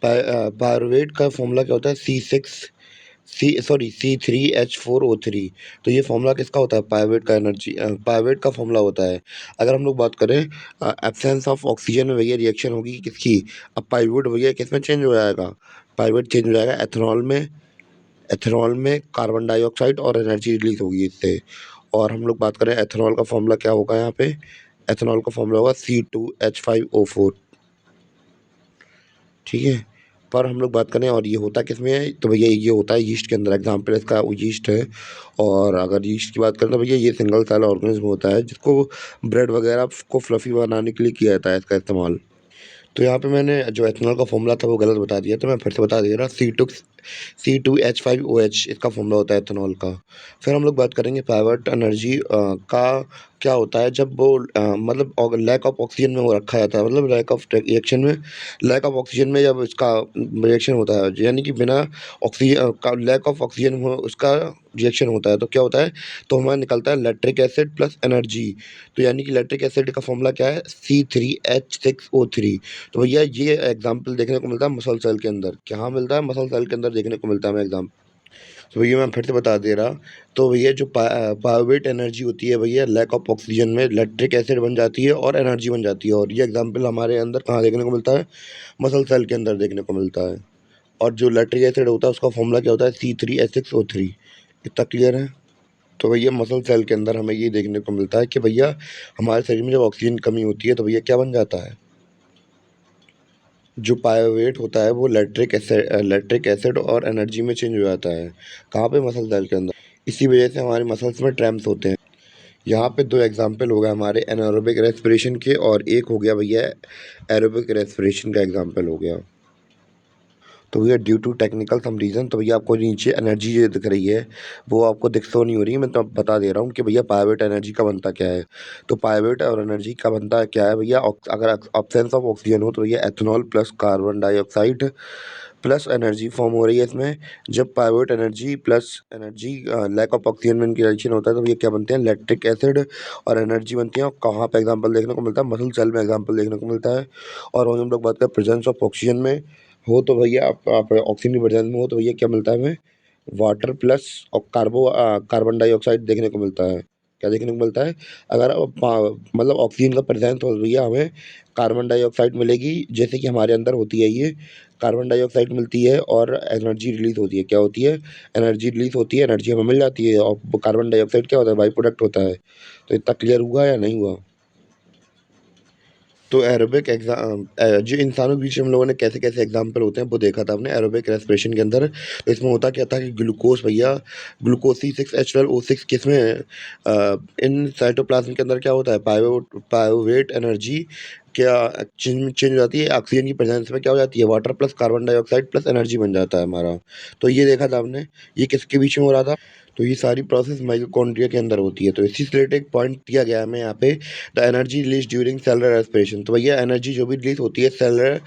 पायरोवेट का फॉर्मूला क्या होता है, C3H4O3। तो ये फॉर्मूला किसका होता है, पायरोवेट का एनर्जी पायरोवेट का फॉर्मूला होता है। अगर हम लोग बात करें एब्सेंस ऑफ ऑक्सीजन में भैया रिएक्शन होगी किसकी, अब पायरोवेट भैया किस में चेंज हो जाएगा, पायरोवेट चेंज हो जाएगा एथेनॉल में। एथेनॉल में कार्बन डाइऑक्साइड और एनर्जी रिलीज होगी इससे। और हम लोग बात करें एथेनॉल का फॉर्मूला क्या होगा यहाँ पे, एथेनॉल का फॉर्मूला होगा C2H5O4। ठीक है, पर हम लोग बात करें और ये होता किस में है, तो भैया ये होता है यीस्ट के अंदर। एग्जाम्पल इसका यीस्ट है। और अगर यीस्ट की बात करें तो भैया ये सिंगल सेल ऑर्गेनिज्म होता है जिसको ब्रेड वगैरह को फ्लफी बनाने के लिए किया जाता है इसका इस्तेमाल। तो यहाँ पे मैंने जो एथेनॉल का फॉर्मूला था वो गलत बता दिया, तो मैं फिर से बता दे रहा, C2H5OH इसका फॉर्मूला होता है एथेनॉल का। फिर हम लोग बात करेंगे पायवट एनर्जी का क्या होता है, जब वो मतलब लैक ऑफ ऑक्सीजन में वो रखा जाता है, मतलब लैक ऑफ रिएक्शन में, लैक ऑफ ऑक्सीजन में जब इसका रिएक्शन होता है, यानी कि बिना ऑक्सीजन का, लैक ऑफ ऑक्सीजन हो उसका रिएक्शन होता है, तो क्या होता है, तो हमारा निकलता है लैक्टिक एसिड प्लस एनर्जी। तो यानी कि लैक्टिक एसिड का फॉर्मूला क्या है, C3H6O3। तो भैया ये एग्जाम्पल देखने को मिलता है मसल सेल के अंदर। कहाँ मिलता है, मसल सेल के अंदर देखने को मिलता है हमें एग्जाम्पल। तो भैया मैं फिर से बता दे रहा, तो भैया जो पायरुवेट एनर्जी होती है भैया, लैक ऑफ ऑक्सीजन में लैक्टिक एसिड बन जाती है और एनर्जी बन जाती है। और ये एग्जाम्पल हमारे अंदर कहाँ देखने को मिलता है, मसल सेल के अंदर देखने को मिलता है। और जो लैक्टिक एसिड होता है उसका फॉर्मूला क्या होता है, C3H6O3। इतना क्लियर है। तो भैया मसल सेल के अंदर हमें ये देखने को मिलता है कि भैया हमारे शरीर में जब ऑक्सीजन कमी होती है तो भैया क्या बन जाता है, जो पायरुवेट होता है वो लैक्टिक एसिड और एनर्जी में चेंज हो जाता है। कहाँ पे, मसल सेल के अंदर। इसी वजह से हमारे मसल्स में क्रैम्प्स होते हैं। यहाँ पे दो एग्जाम्पल हो गए हमारे एनारोबिक रेस्पिरेशन के, और एक हो गया भैया एरोबिक रेस्पिरेशन का एग्जाम्पल हो गया। तो भैया due to technical some reason, तो भैया आपको नीचे एनर्जी जो दिख रही है वो आपको दिख तो नहीं हो रही है, मैं तो बता दे रहा हूँ कि भैया पायरुवेट एनर्जी का बनता क्या है। तो पायरुवेट और एनर्जी का बनता क्या है भैया, अगर अब्सेंस ऑफ ऑक्सीजन हो तो भैया ethanol plus carbon dioxide plus energy form हो रही है इसमें। जब pyruvate energy plus energy lack of oxygen में इनकी रिएक्शन होता है तो भैया क्या बनते हैं, लैक्टिक एसिड और एनर्जी बनती है। और कहाँ पे एग्जाम्पल देखने को मिलता है, मसल सेल में एग्जाम्पल देखने को मिलता है। और वहीं हम लोग बात करें प्रेजेंस ऑफ ऑक्सीजन में हो तो भैया आप ऑक्सीजन की प्रेजेंस में हो तो भैया क्या मिलता है हमें, वाटर प्लस और कार्बन डाइऑक्साइड देखने को मिलता है। क्या देखने को मिलता है, अगर मतलब ऑक्सीजन का प्रेजेंस हो तो भैया हमें कार्बन डाइऑक्साइड मिलेगी, जैसे कि हमारे अंदर होती है ये, कार्बन डाइऑक्साइड मिलती है और एनर्जी रिलीज होती है। क्या होती है, एनर्जी रिलीज होती है, एनर्जी हमें मिल जाती है। और कार्बन डाइऑक्साइड क्या होता है, बाई प्रोडक्ट होता है। तो इतना क्लियर हुआ या नहीं हुआ। तो एरोबिक जो इंसानों के बीच में हम लोगों ने कैसे-कैसे एग्ज़ाम्पल होते हैं वो देखा था हमने एरोबिक रेस्पिरेशन के अंदर। तो इसमें होता क्या था कि ग्लूकोज़ भैया ग्लूकोज़ C6H12O6 किसमें इन साइटोप्लाज़्म के अंदर क्या होता है पायोवेट एनर्जी क्या चेंज चेंज हो जाती है ऑक्सीजन की प्रेज़ेंस में क्या हो जाती है water plus carbon dioxide plus energy बन जाता है हमारा। तो ये देखा था हमने, ये किसके बीच में हो रहा था? तो ये सारी प्रोसेस माइटोकॉन्ड्रिया के अंदर होती है। तो इसी से रिलेटेड एक पॉइंट दिया गया है हमें यहाँ पे the energy release during cellular respiration. तो भैया एनर्जी जो भी रिलीज़ होती है सेलुलर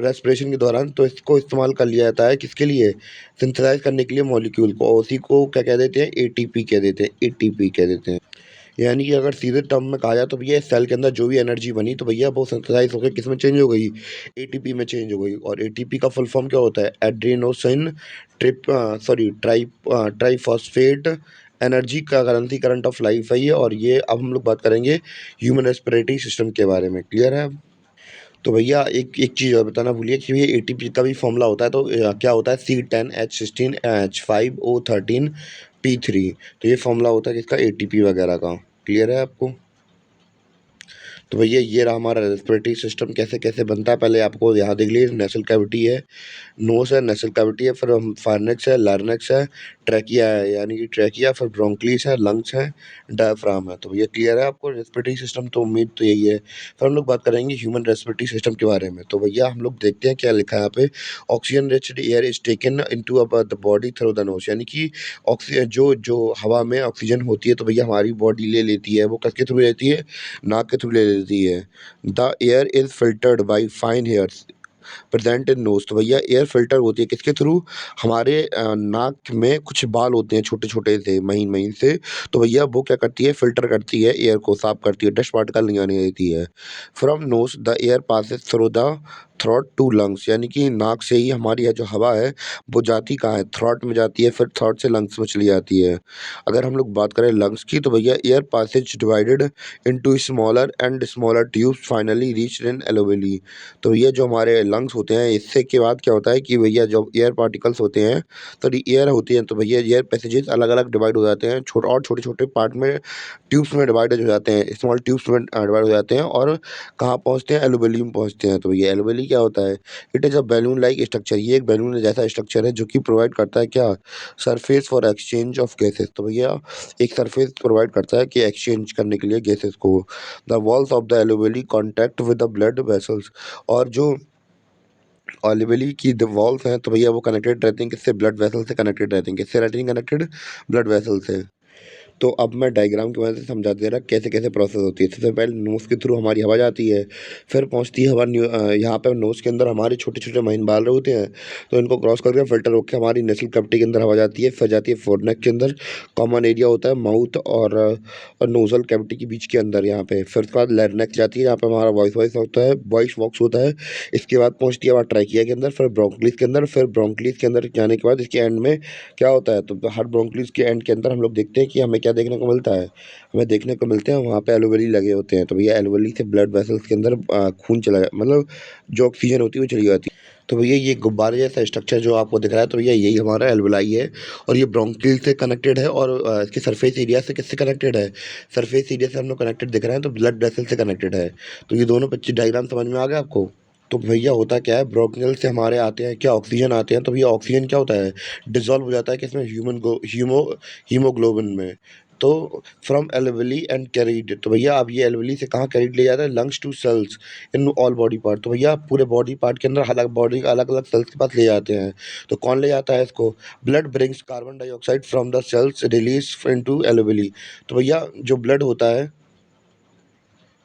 रेस्पिरेशन के दौरान तो इसको इस्तेमाल कर लिया जाता है किसके लिए? सिंथेसाइज़ करने के लिए मॉलिक्यूल को और उसी को क्या कह देते हैं? एटीपी कह देते हैं एटीपी कह देते हैं। यानी कि अगर सीधे टर्म में कहा जाए तो भैया इस सेल के अंदर जो भी एनर्जी बनी तो भैया वो सिंथेसाइज़ होके किसमें चेंज हो गई? एटीपी में चेंज हो गई और एटीपी का फुल फॉर्म क्या होता है? एड्रेनोसिन ट्राइफॉस्फेट एनर्जी का करेंसी करंट ऑफ लाइफ है ये और ये अब हम लोग बात करेंगे ह्यूमन रेस्पिरेटरी सिस्टम के बारे में। क्लियर है अब? तो भैया एक चीज़ और बताना भूलिए कि ये एटीपी का भी फॉर्मूला होता है तो क्या होता है C10H16H5O13P3 तो ये फॉर्मूला होता है किसका एटीपी वगैरह का। क्लियर है आपको? तो भैया ये रहा हमारा रेस्पिरेटरी सिस्टम कैसे-कैसे बनता है पहले आपको यहाँ देख लीजिए नेसल कैविटी है, नोज़ है, नेसल कैविटी है, फिर फार्नेक्स है, लार्नेक्स है, ट्रैकिया है यानी कि ट्रैकिया फिर ब्रोंक्लीस है, लंग्स है, डायफ्राम है। तो भैया क्लियर है आपको रेस्पिरेटरी सिस्टम तो उम्मीद तो यही है। फिर हम लोग बात करेंगे ह्यूमन रेस्पिरेटरी सिस्टम के बारे में। तो भैया हम लोग देखते हैं क्या लिखा है यहाँ पे oxygen rich air is taken into the body through the nose यानी कि ऑक्सीजन जो हवा में ऑक्सीजन होती है तो भैया हमारी बॉडी ले लेती है, वो किसके थ्रू लेती है? नाक के थ्रू ले लेती है। The air is filtered by fine hairs present in nose तो भैया एयर फ़िल्टर होती है किसके थ्रू? हमारे नाक में कुछ बाल होते हैं छोटे-छोटे से, महीन-महीन से, तो भैया वो क्या करती है फ़िल्टर करती है एयर को साफ़ करती है, डस्ट पार्टिकल नहीं आने देती है। From nose the air passes through the throat to lungs यानी कि नाक से ही हमारी ये जो हवा है, वो जाती कहाँ है? थ्रोट में जाती है, फिर थ्रोट से लंग्स में चली जाती है। अगर हम लोग बात करें लंग्स की तो भैया air passage divided into smaller and smaller tubes finally reached in alveoli तो ये जो हमारे लंग्स होते हैं इससे के बाद क्या होता है कि भैया जब एयर पार्टिकल्स होते हैं सॉरी एयर होती है तो भैया एयर पैसेजेस अलग अलग डिवाइड हो जाते हैं छोटे छोटे पार्ट में ट्यूब्स में डिवाइड हो जाते हैं स्मॉल ट्यूब्स में डिवाइड हो जाते हैं और कहाँ पहुँचते हैं एलोवेली में पहुँचते हैं तो भैया एलोवेली क्या होता है it is a balloon like structure ये एक बैलून जैसा स्ट्रक्चर है जो कि प्रोवाइड करता है क्या surface for exchange of gases तो भैया एक सरफेस प्रोवाइड करता है कि एक्सचेंज करने के लिए गैसेस को the walls of the alveoli contact with the blood vessels और जो एलोवेली की द वॉल्स हैं तो भैया वो कनेक्टेड रहती हैं किससे ब्लड वेसल से कनेक्टेड रहती हैं किससे रहती हैं कनेक्टेड ब्लड वेसल से तो अब मैं डायग्राम की मदद से समझा दे रहा कैसे-कैसे प्रोसेस होती है। सबसे पहले नोज़ के थ्रू हमारी हवा जाती है, फिर पहुँचती है हवा यहाँ पे नोज़ के अंदर हमारे छोटे-छोटे महीन बाल होते हैं, तो इनको क्रॉस करके फ़िल्टर होके हमारी नेज़ल कैविटी के अंदर हवा जाती है, फिर जाती है फोरनेक के अंदर, कॉमन एरिया होता है माउथ और नोज़ल कैविटी के बीच के अंदर यहाँ पे। फिर उसके बाद लारिंक्स जाती है, जहाँ पे हमारा वॉइस होता है वॉइस बॉक्स होता है। इसके बाद पहुँचती है हमारा ट्रैकिया के अंदर, फिर ब्रोंक्लीज़ के अंदर, फिर ब्रोंक्लीज़ के अंदर जाने के बाद इसके एंड में क्या होता है, तो हर ब्रोंक्लीज़ के एंड के अंदर हम लोग देखते हैं कि हमें क्या देखने को मिलता है, हमें देखने को मिलते हैं वहाँ पे एलोवेली लगे होते हैं। तो भैया एलोवेली से ब्लड वेसल्स के अंदर खून चला जा मतलब जो ऑक्सीजन होती है वो चली जाती है। तो भैया ये गुब्बारे जैसा स्ट्रक्चर जो आपको दिख रहा है तो भैया यही हमारा एल्वेलाई है और ये ब्रोंकिल से कनेक्टेड है और इसके सरफेस एरिया से किससे कनेक्टेड है? सरफेस एरिया से हम लोग कनेक्टेड दिख रहे हैं तो ब्लड वेसल से कनेक्टेड है। तो ये दोनों पिक्चर डायग्राम समझ में आ गया आपको? तो भैया होता क्या है ब्रोंकियल से हमारे आते हैं क्या ऑक्सीजन आते हैं तो भैया ऑक्सीजन क्या होता है डिसॉल्व हो जाता है किसमें हीमोग्लोबिन में तो फ्रॉम एल्वेली एंड कैरीड तो भैया अब ये एल्वेली से कहाँ कैरीड ले जाता है lungs to cells in all body part तो भैया पूरे बॉडी पार्ट के अंदर अलग बॉडी अलग अलग सेल्स के पास ले जाते हैं तो कौन ले जाता है इसको blood brings carbon dioxide from the cells release into alveoli तो भैया जो ब्लड होता है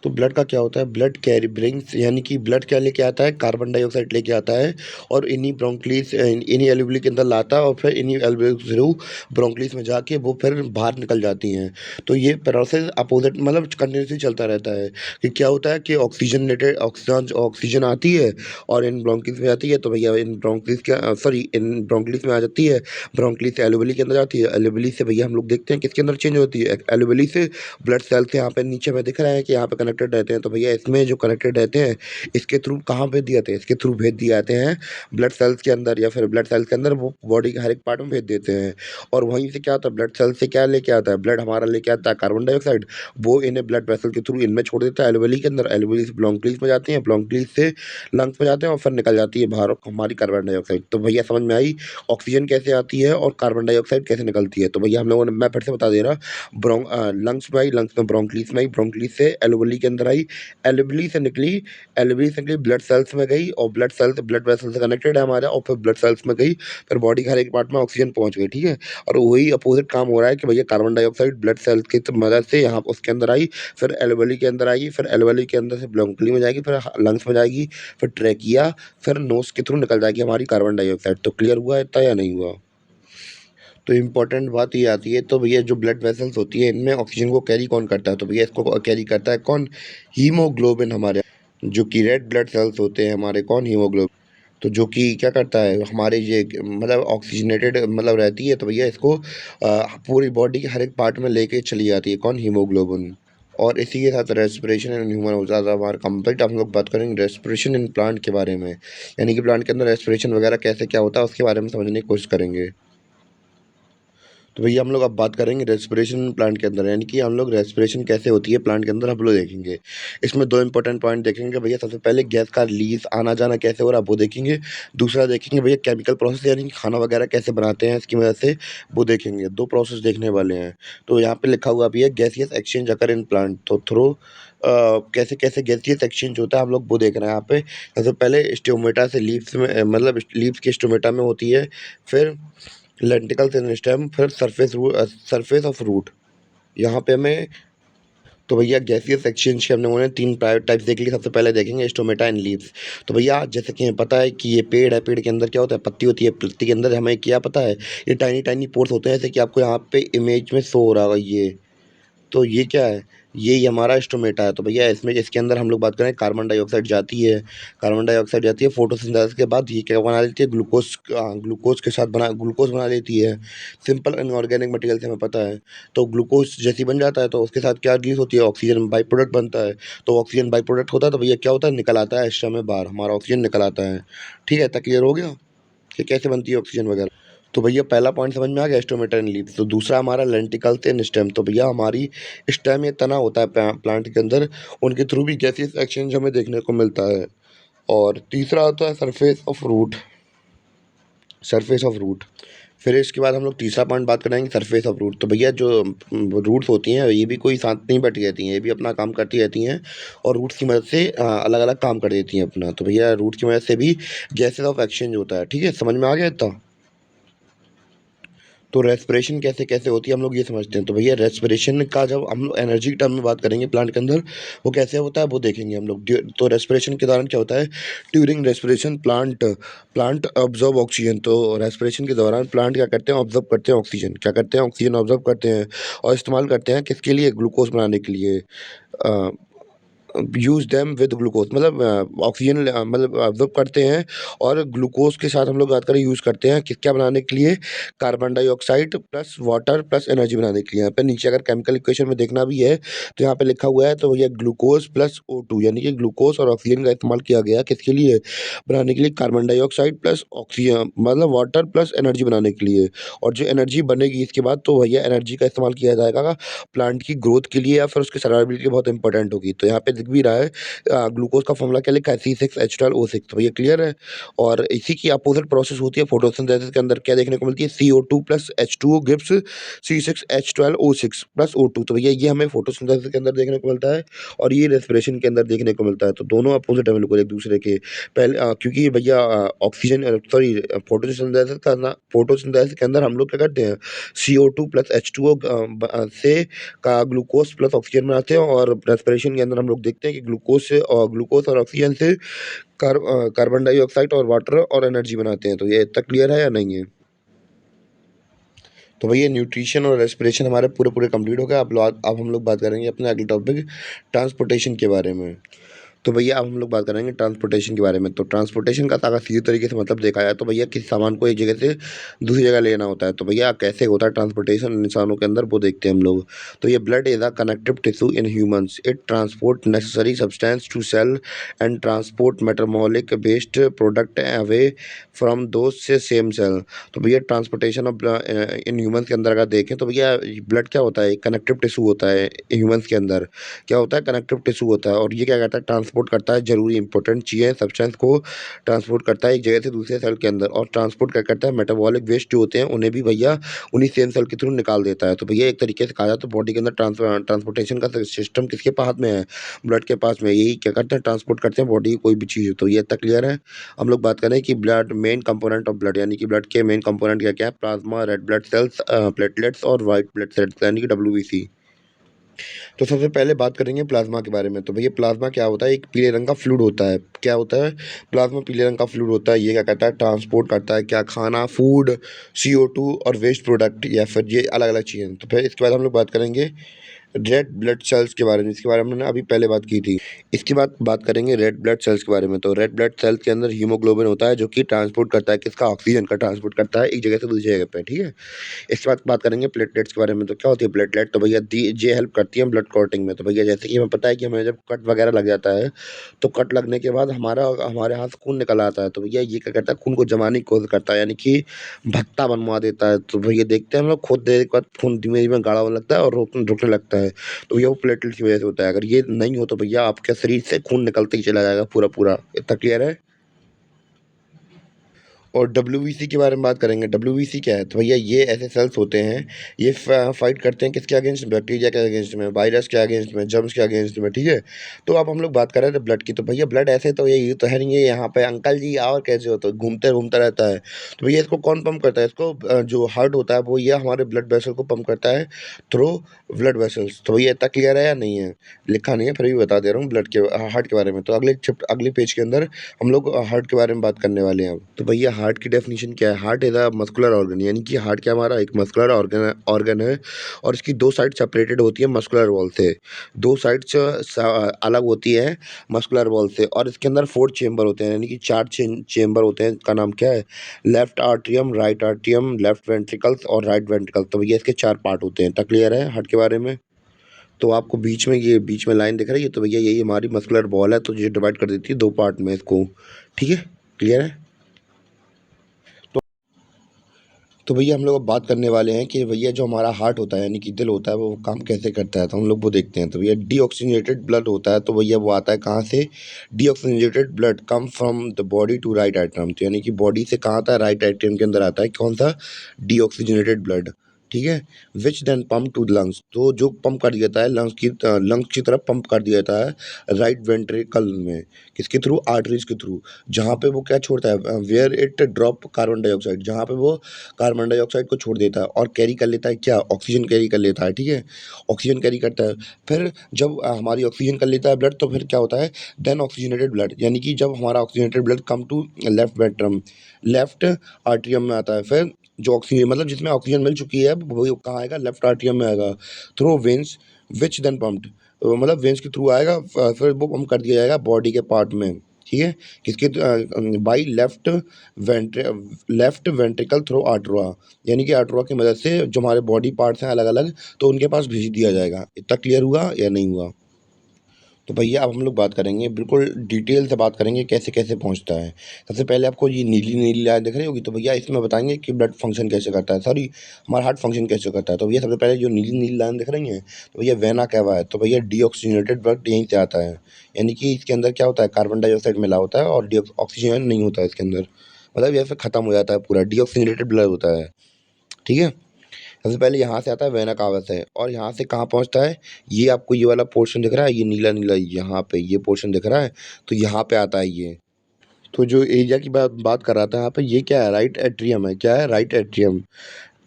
तो ब्लड का क्या होता है ब्लड कैरी ब्रिंग्स यानी कि ब्लड क्या लेके आता है कार्बन डाइऑक्साइड लेके आता है और इन्हीं ब्रोंकलीस इन्हीं एल्वेली के अंदर लाता है और फिर इन्हीं एल्वेली के थ्रू ब्रोंकलीस में जाके वो फिर बाहर निकल जाती हैं तो ये प्रोसेस अपोजिट मतलब कंटिन्यूसली चलता रहता है कि क्या होता है कि ऑक्सीजन रिलेटेड ऑक्सीजन ऑक्सीजन आती है और इन ब्रोंकलीस में आती है तो भैया इन ब्रोंकलीस के सॉरी इन ब्रोंकलीस में आ जाती है ब्रोंकलीस से एल्वेली के अंदर जाती है एल्वेली से भैया हम लोग देखते हैं किसके अंदर चेंज होती है एल्वेली से ब्लड सेल्स यहाँ पे नीचे में दिख रहा है कि यहाँ पे कनेक्ट कनेक्टेड रहते हैं, तो भैया इसमें जो कनेक्टेड रहते हैं, इसके थ्रू कहाँ भेज दिए जाते हैं? इसके थ्रू भेज दिए जाते हैं ब्लड सेल्स के अंदर, या फिर ब्लड सेल्स के अंदर वो बॉडी के हर एक पार्ट में भेज देते हैं। और वहीं से क्या होता है, ब्लड सेल से क्या लेके आता है, ब्लड हमारा लेके आता है कार्बन डाइऑक्साइड, वो इन्हें ब्लड वेसल के थ्रू इनमें छोड़ देता है एल्वेली के अंदर, एल्वेली से ब्रोंकियल्स में जाती है, ब्रोंकियल्स से लंग्स में जाते हैं और फिर निकल जाती है बाहर हमारी कार्बन डाइऑक्साइड। तो भैया समझ में आई ऑक्सीजन कैसे आती है और कार्बन डाइऑक्साइड कैसे निकलती है? तो भैया हम लोगों ने, मैं फिर से बता दे रहा, लंग्स में आई, लंग्स में ब्रोंकियल्स में आई, ब्रोंकियल्स से एल्वेली के अंदर आई, एल्वेली से निकली, एल्वेली से निकली ब्लड सेल्स में गई, और ब्लड सेल्स ब्लड वेसल से कनेक्टेड है हमारा, और फिर ब्लड सेल्स में गई, फिर बॉडी के हर एक पार्ट में ऑक्सीजन पहुंच गई, ठीक है। और वही अपोजिट काम हो रहा है कि भैया कार्बन डाइऑक्साइड ब्लड सेल्स की मदद से यहाँ उसके अंदर आई, फिर एल्वेली के अंदर आएगी, फिर एल्वेली के अंदर से ब्रोंकियली में जाएगी, फिर लंग्स में जाएगी, फिर ट्रैकिया, फिर नोज के थ्रू निकल जाएगी हमारी कार्बन डाइऑक्साइड। तो क्लियर हुआ इतना या नहीं हुआ? तो इम्पोर्टेंट बात ये आती है, तो भैया जो ब्लड वेसल्स होती है इनमें ऑक्सीजन को कैरी कौन करता है? तो भैया इसको कैरी करता है कौन? हीमोग्लोबिन हमारे, जो कि रेड ब्लड सेल्स होते हैं हमारे, कौन? हीमोग्लोबिन। तो जो कि क्या करता है हमारे ये मतलब ऑक्सीजनेटेड मतलब रहती है, तो भैया इसको पूरी बॉडी के हर एक पार्ट में लेके चली जाती है, कौन? हीमोग्लोबिन। और इसी के साथ रेस्पिरेशन इन ह्यूमन हो जाता है हमारा कंप्लीट। हम लोग बात करेंगे रेस्पिरेशन इन प्लांट के बारे में, यानी कि प्लांट के अंदर रेस्पिरेशन वगैरह कैसे क्या होता है उसके बारे में समझने की कोशिश करेंगे। तो भैया हम लोग अब बात करेंगे रेस्पिरेशन प्लांट के अंदर, यानी कि हम लोग रेस्पिरेशन कैसे होती है प्लांट के अंदर हम लोग देखेंगे। इसमें दो इंपॉर्टेंट पॉइंट देखेंगे भैया। सबसे पहले गैस का रिलीज आना जाना कैसे हो रहा है वो देखेंगे। दूसरा देखेंगे भैया केमिकल प्रोसेस, यानी कि खाना वगैरह कैसे बनाते हैं इसकी वजह से, वो देखेंगे। दो प्रोसेस देखने वाले हैं। तो यहाँ पे लिखा हुआ भी है गैसियस एक्सचेंज अकर इन प्लांट, तो थ्रू कैसे कैसे गैसियस एक्सचेंज होता है हम लोग वो देख रहे हैं यहाँ पे। सबसे पहले स्टोमेटा से लीव्स में, मतलब लीव्स के स्टोमेटा में होती है, फिर लेंटिकल्स इन स्टेम, फिर सरफेस ऑफ रूट। यहाँ पे हमें, तो भैया गैसियस एक्सचेंज के हम लोगों ने तीन टाइप्स देख लिए। सबसे पहले देखेंगे स्टोमेटा एंड लीव्स। तो भैया जैसे कि हमें पता है कि ये पेड़ है, पेड़ के अंदर क्या होता है, पत्ती होती है, पत्ती के अंदर हमें क्या पता है, ये टाइनी टाइनी पोर्स होते हैं, जैसे कि आपको यहाँ पे इमेज में शो हो रहा होगा ये। तो ये क्या है, ये हमारा स्टोमेटा है। तो भैया इसमें इसके अंदर हम लोग बात करें, कार्बन डाइऑक्साइड जाती है, कार्बन डाइऑक्साइड जाती है फोटोसिंथेसिस के बाद, ये क्या बना लेती है, ग्लूकोज, ग्लूकोज के साथ ग्लूकोज बना लेती है। सिंपल इनऑर्गेनिक मटेरियल से हमें पता है। तो ग्लूकोज जैसे ही बन जाता है तो उसके साथ क्या रिलीज होती है, ऑक्सीजन बाई प्रोडक्ट बनता है। तो ऑक्सीजन बाई प्रोडक्ट होता है, तो भैया क्या होता है, निकल आता है एक्स्ट्रा में बाहर, हमारा ऑक्सीजन निकल आता है। ठीक है, तक क्लियर हो गया कि कैसे बनती है ऑक्सीजन वगैरह? तो भैया पहला पॉइंट समझ में आ गया, स्टोमेटा एंड लीव्स। तो दूसरा हमारा लेंटिकल्स एंड स्टेम। तो भैया हमारी स्टेम, ये तना होता है प्लांट के अंदर, उनके थ्रू भी गैसियस एक्सचेंज हमें देखने को मिलता है। और तीसरा होता है surface of root, surface of root. फिर इसके बाद हम लोग तीसरा पॉइंट बात करेंगे सरफेस ऑफ रूट। तो भैया जो रूट्स होती हैं ये भी कोई साथ नहीं बैठी रहती हैं, ये भी अपना काम करती रहती हैं, और रूट्स की मदद से अलग अलग काम कर देती हैं अपना। तो भैया रूट की मदद से भी गैसेस ऑफ एक्सचेंज होता है। ठीक है, समझ में आ गया इतना? तो रेस्पिरेशन कैसे कैसे होती है हम लोग ये समझते हैं। तो भैया रेस्पिरेशन का जब हम लोग एनर्जी के टर्म में बात करेंगे प्लांट के अंदर, वो कैसे होता है वो देखेंगे हम लोग। तो रेस्पिरेशन के दौरान क्या होता है, during respiration plant plant observe oxygen. तो रेस्पिरेशन के दौरान प्लांट क्या करते हैं, ऑब्जर्व करते हैं ऑक्सीजन। क्या करते हैं, ऑक्सीजन ऑब्जर्व करते हैं, और इस्तेमाल करते हैं किसके लिए, ग्लूकोज बनाने के लिए। यूज़ देम विद ग्लूकोज, मतलब ऑक्सीजन मतलब ऑब्जर्व करते हैं, और ग्लूकोज के साथ हम लोग बात करें यूज़ करते हैं किस क्या बनाने के लिए, carbon dioxide plus water plus energy बनाने के लिए। यहाँ पे नीचे अगर केमिकल इक्वेशन में देखना भी है तो यहाँ पे लिखा हुआ है, तो ये ग्लूकोज प्लस O2, यानी कि ग्लूकोज और ऑक्सीजन का इस्तेमाल किया गया किसके लिए, बनाने के लिए, कार्बन डाइऑक्साइड प्लस ऑक्सीजन मतलब वाटर प्लस एनर्जी बनाने के लिए। और जो एनर्जी बनेगी इसके बाद, तो भैया एनर्जी का इस्तेमाल किया जाएगा प्लांट की ग्रोथ के लिए, या फिर उसकी सर्वाइवबिलिटी बहुत इंपॉर्टेंट होगी। तो यहाँ पे दिख भी रहा है ग्लूकोज का फॉर्मूला क्या लिखा है, C6H12O6। तो ये क्लियर है। और इसी की अपोजिट प्रोसेस होती है फोटोसिंथेसिस के अंदर, क्या देखने को मिलती है, CO2 plus H2O gives C6H12O6 plus O2। तो भैया ये हमें फोटोसिंथेसिस के अंदर देखने को मिलता है, और ये रेस्पिरेशन के अंदर देखने को मिलता है। तो दोनों अपोजिट है बिल्कुल एक दूसरे के। पहले क्योंकि भैया ऑक्सीजन सॉरी फोटोसिंथेसिस के अंदर हम लोग क्या करते हैं, CO2 प्लस H2O से का ग्लूकोज प्लस ऑक्सीजन बनाते हैं, और रेस्पिरेशन के अंदर हम लोग देखते हैं कि ग्लूकोज और ऑक्सीजन से कार्बन डाइऑक्साइड और वाटर और एनर्जी बनाते हैं। तो ये तक क्लियर है या नहीं है? तो भैया न्यूट्रिशन और रेस्पिरेशन हमारे पूरे पूरे कंप्लीट हो गए। अब हम लोग बात करेंगे अपने अगले टॉपिक ट्रांसपोर्टेशन के बारे में। तो भैया अब हम लोग बात करेंगे ट्रांसपोर्टेशन के बारे में। तो ट्रांसपोर्टेशन का अगर सीधे तरीके से मतलब देखा जाए तो भैया किसी सामान को एक जगह से दूसरी जगह लेना होता है। तो भैया कैसे होता है ट्रांसपोर्टेशन इंसानों के अंदर, वो देखते हैं हम लोग। तो ये blood is a connective tissue in humans. It transport necessary substance to cell and transport metabolic waste product away from those say same cell. तो भैया ट्रांसपोर्टेशन ऑफ इन ह्यूमंस के अंदर अगर देखें तो भैया ब्लड क्या होता है, कनेक्टिव टिश्यू होता है ह्यूमंस के अंदर। क्या होता है, कनेक्टिव टिश्यू होता है, और ये क्या करता है, ट्रांसपोर्ट करता है जरूरी इंपॉर्टेंट चीज़ें सब्सटेंस को ट्रांसपोर्ट करता है एक जगह से दूसरे सेल के अंदर। और ट्रांसपोर्ट क्या करता है, मेटाबॉलिक वेस्ट जो होते हैं उन्हें भी भैया उन्हीं सेम सेल के थ्रू निकाल देता है। तो भैया एक तरीके से कहा जाए तो बॉडी के अंदर ट्रांसपोर्टेशन का सिस्टम किसके पास में है, ब्लड के पास में। यही क्या करते हैं, ट्रांसपोर्ट करते हैं बॉडी की कोई भी चीज़। तो ये तक क्लियर है। हम लोग बात करें कि blood main component of blood, यानी कि ब्लड के मेन कंपोनेंट क्या क्या है, plasma, red blood cells, platelets और वाइट ब्लड सेल्स, यानी कि WBC। तो सबसे पहले बात करेंगे प्लाज्मा के बारे में। तो भैया प्लाज्मा क्या होता है, एक पीले रंग का फ्लूइड होता है। क्या होता है, प्लाज्मा पीले रंग का फ्लूइड होता है। ये क्या करता है, ट्रांसपोर्ट करता है क्या, खाना, फूड, CO2 और वेस्ट प्रोडक्ट, या फिर ये अलग अलग चीज़ें। तो फिर इसके बाद हम लोग बात करेंगे रेड ब्लड सेल्स के बारे में। इसके बारे में हमने अभी पहले बात की थी। इसके बाद बात करेंगे रेड ब्लड सेल्स के बारे में। तो रेड ब्लड सेल्स के अंदर हीमोग्लोबिन होता है जो कि ट्रांसपोर्ट करता है किसका, ऑक्सीजन का ट्रांसपोर्ट करता है एक जगह से दूसरी जगह पे, ठीक है। इसके बाद बात करेंगे प्लेटलेट्स के बारे में। तो क्या होती है प्लेटलेट, तो भैया ये हेल्प करती है ब्लड क्लॉटिंग में। तो भैया जैसे कि हमें पता है कि हमें जब कट वगैरह लग जाता है तो कट लगने के बाद हमारे हाथ से खून निकल आता है। तो भैया ये क्या करता है, खून को जमाने की कोशिश करता है, यानी कि भत्ता बनवा देता है। तो भैया देखते हैं हम लोग, खुद देर के बाद खून धीमे धीमे गाढ़ा होने लगता है और रुकने लगता है। तो भैया वो प्लेटलेट की वजह से होता है। अगर ये नहीं हो तो भैया आपके शरीर से खून निकलते ही चला जाएगा पूरा पूरा। इतना क्लियर है। और WBC के बारे में बात करेंगे। WBC क्या है, तो भैया ये ऐसे सेल्स होते हैं, ये फाइट करते हैं किसके अगेंस्ट, बैक्टीरिया के अगेंस्ट में, वायरस के अगेंस्ट में, जर्म्स के अगेंस्ट में, ठीक है। तो अब हम लोग बात कर रहे थे ब्लड की। तो भैया ब्लड ऐसे तो ये तो है नहीं है यहाँ पे अंकल जी और कैसे हो, तो घूमते घूमता रहता है। तो भैया इसको कौन पंप करता है, इसको जो हार्ट होता है वो ये हमारे ब्लड वेसल को पंप करता है थ्रू ब्लड वेसल्स। तो भैया इतना क्लियर है या नहीं है, लिखा नहीं है फिर भी बता दे रहा हूँ ब्लड के हार्ट के बारे में। तो अगले पेज के अंदर हम लोग हार्ट के बारे में बात करने वाले हैं अब। तो भैया हार्ट की डेफिनेशन क्या है, heart is a muscular organ, यानी कि हार्ट क्या हमारा एक मस्कुलर ऑर्गन है। और इसकी दो साइड सेपरेटेड होती है मस्कुलर वॉल से, दो साइड्स अलग होती है मस्कुलर वॉल से। और इसके अंदर 4 चेम्बर होते हैं, यानी कि 4 चेम्बर होते हैं। का नाम क्या है, left atrium, right atrium, left ventricles और राइट वेंट्रिकल। तो भैया इसके 4 पार्ट होते हैं। तक क्लियर है हार्ट के बारे में। तो आपको बीच में लाइन दिख रही है, तो भैया यही हमारी मस्कुलर बॉल है। तो ये डिवाइड कर देती है 2 पार्ट में इसको, ठीक है। क्लियर है। तो तो भैया हम लोग अब बात करने वाले हैं कि भैया जो हमारा हार्ट होता है यानी कि दिल होता है वो काम कैसे करता है। तो हम लोग वो देखते हैं। तो भैया डीऑक्सीजनेटेड ब्लड होता है। तो भैया वो आता है कहाँ से, deoxygenated blood come from the body to right atrium. तो यानी कि बॉडी से कहाँ आता है, राइट एट्रियम के अंदर आता है कौन सा, डीऑक्सीजनेटेड ब्लड, ठीक है। Which then pump to lungs, तो जो पंप कर दिया जाता है लंग्स की तरफ पंप कर दिया जाता है राइट वेंट्रिकल में, किसके थ्रू, आर्टरीज के थ्रू। जहाँ पे वो क्या छोड़ता है, where it drop carbon dioxide, जहाँ पे वो कार्बन डाइऑक्साइड को छोड़ देता है और कैरी कर लेता है क्या, ऑक्सीजन कैरी कर लेता है, ठीक है। ऑक्सीजन कैरी करता है। फिर जब हमारी ऑक्सीजन कर लेता है ब्लड, तो फिर क्या होता है, देन ऑक्सीजनेटेड ब्लड, यानी कि जब हमारा oxygenated blood come to left ventricle, left atrium में आता है। फिर जो ऑक्सीजन मतलब जिसमें ऑक्सीजन मिल चुकी है वो कहाँ आएगा, लेफ्ट आर्ट्रियम में आएगा, through veins which then pumped, मतलब वेन्स के थ्रू आएगा। फिर वो पंप कर दिया जाएगा बॉडी के पार्ट में, ठीक है। किसके, बाई लेफ्ट वेंट्रिकल थ्रू आर्टरा, यानी कि आर्टरा की मदद से जो हमारे बॉडी पार्ट्स हैं अलग अलग, तो उनके पास भेज दिया जाएगा। इतना क्लियर हुआ या नहीं हुआ। तो भैया अब हम लोग बात करेंगे, बिल्कुल डिटेल से बात करेंगे कैसे कैसे पहुंचता है। सबसे पहले आपको ये नीली नीली लाइन दिख रही होगी, तो भैया इसमें बताएंगे कि ब्लड फंक्शन कैसे करता है, सॉरी हमारा हार्ट फंक्शन कैसे करता है। तो भैया सबसे पहले जो नीली नीली लाइन दिख रही है, तो भैया वेना कैवा है। तो भैया डीऑक्सीजनेटेड ब्लड यहीं से आता है, यानी कि इसके अंदर क्या होता है, कार्बन डाइऑक्साइड मिला होता है और ऑक्सीजन नहीं होता है इसके अंदर, मतलब ये फिर खत्म हो जाता है पूरा, डीऑक्सीजनेटेड ब्लड होता है, ठीक है। सबसे पहले यहाँ से आता है वेना कावा से, और यहाँ से कहाँ पहुँचता है, ये आपको ये वाला पोर्शन दिख रहा है, ये नीला नीला यहाँ पे ये पोर्शन दिख रहा है, तो यहाँ पे आता है ये। तो जो एरिया की बात बात कर रहा था यहाँ पे, ये क्या है, राइट एट्रियम है। क्या है, राइट एट्रियम,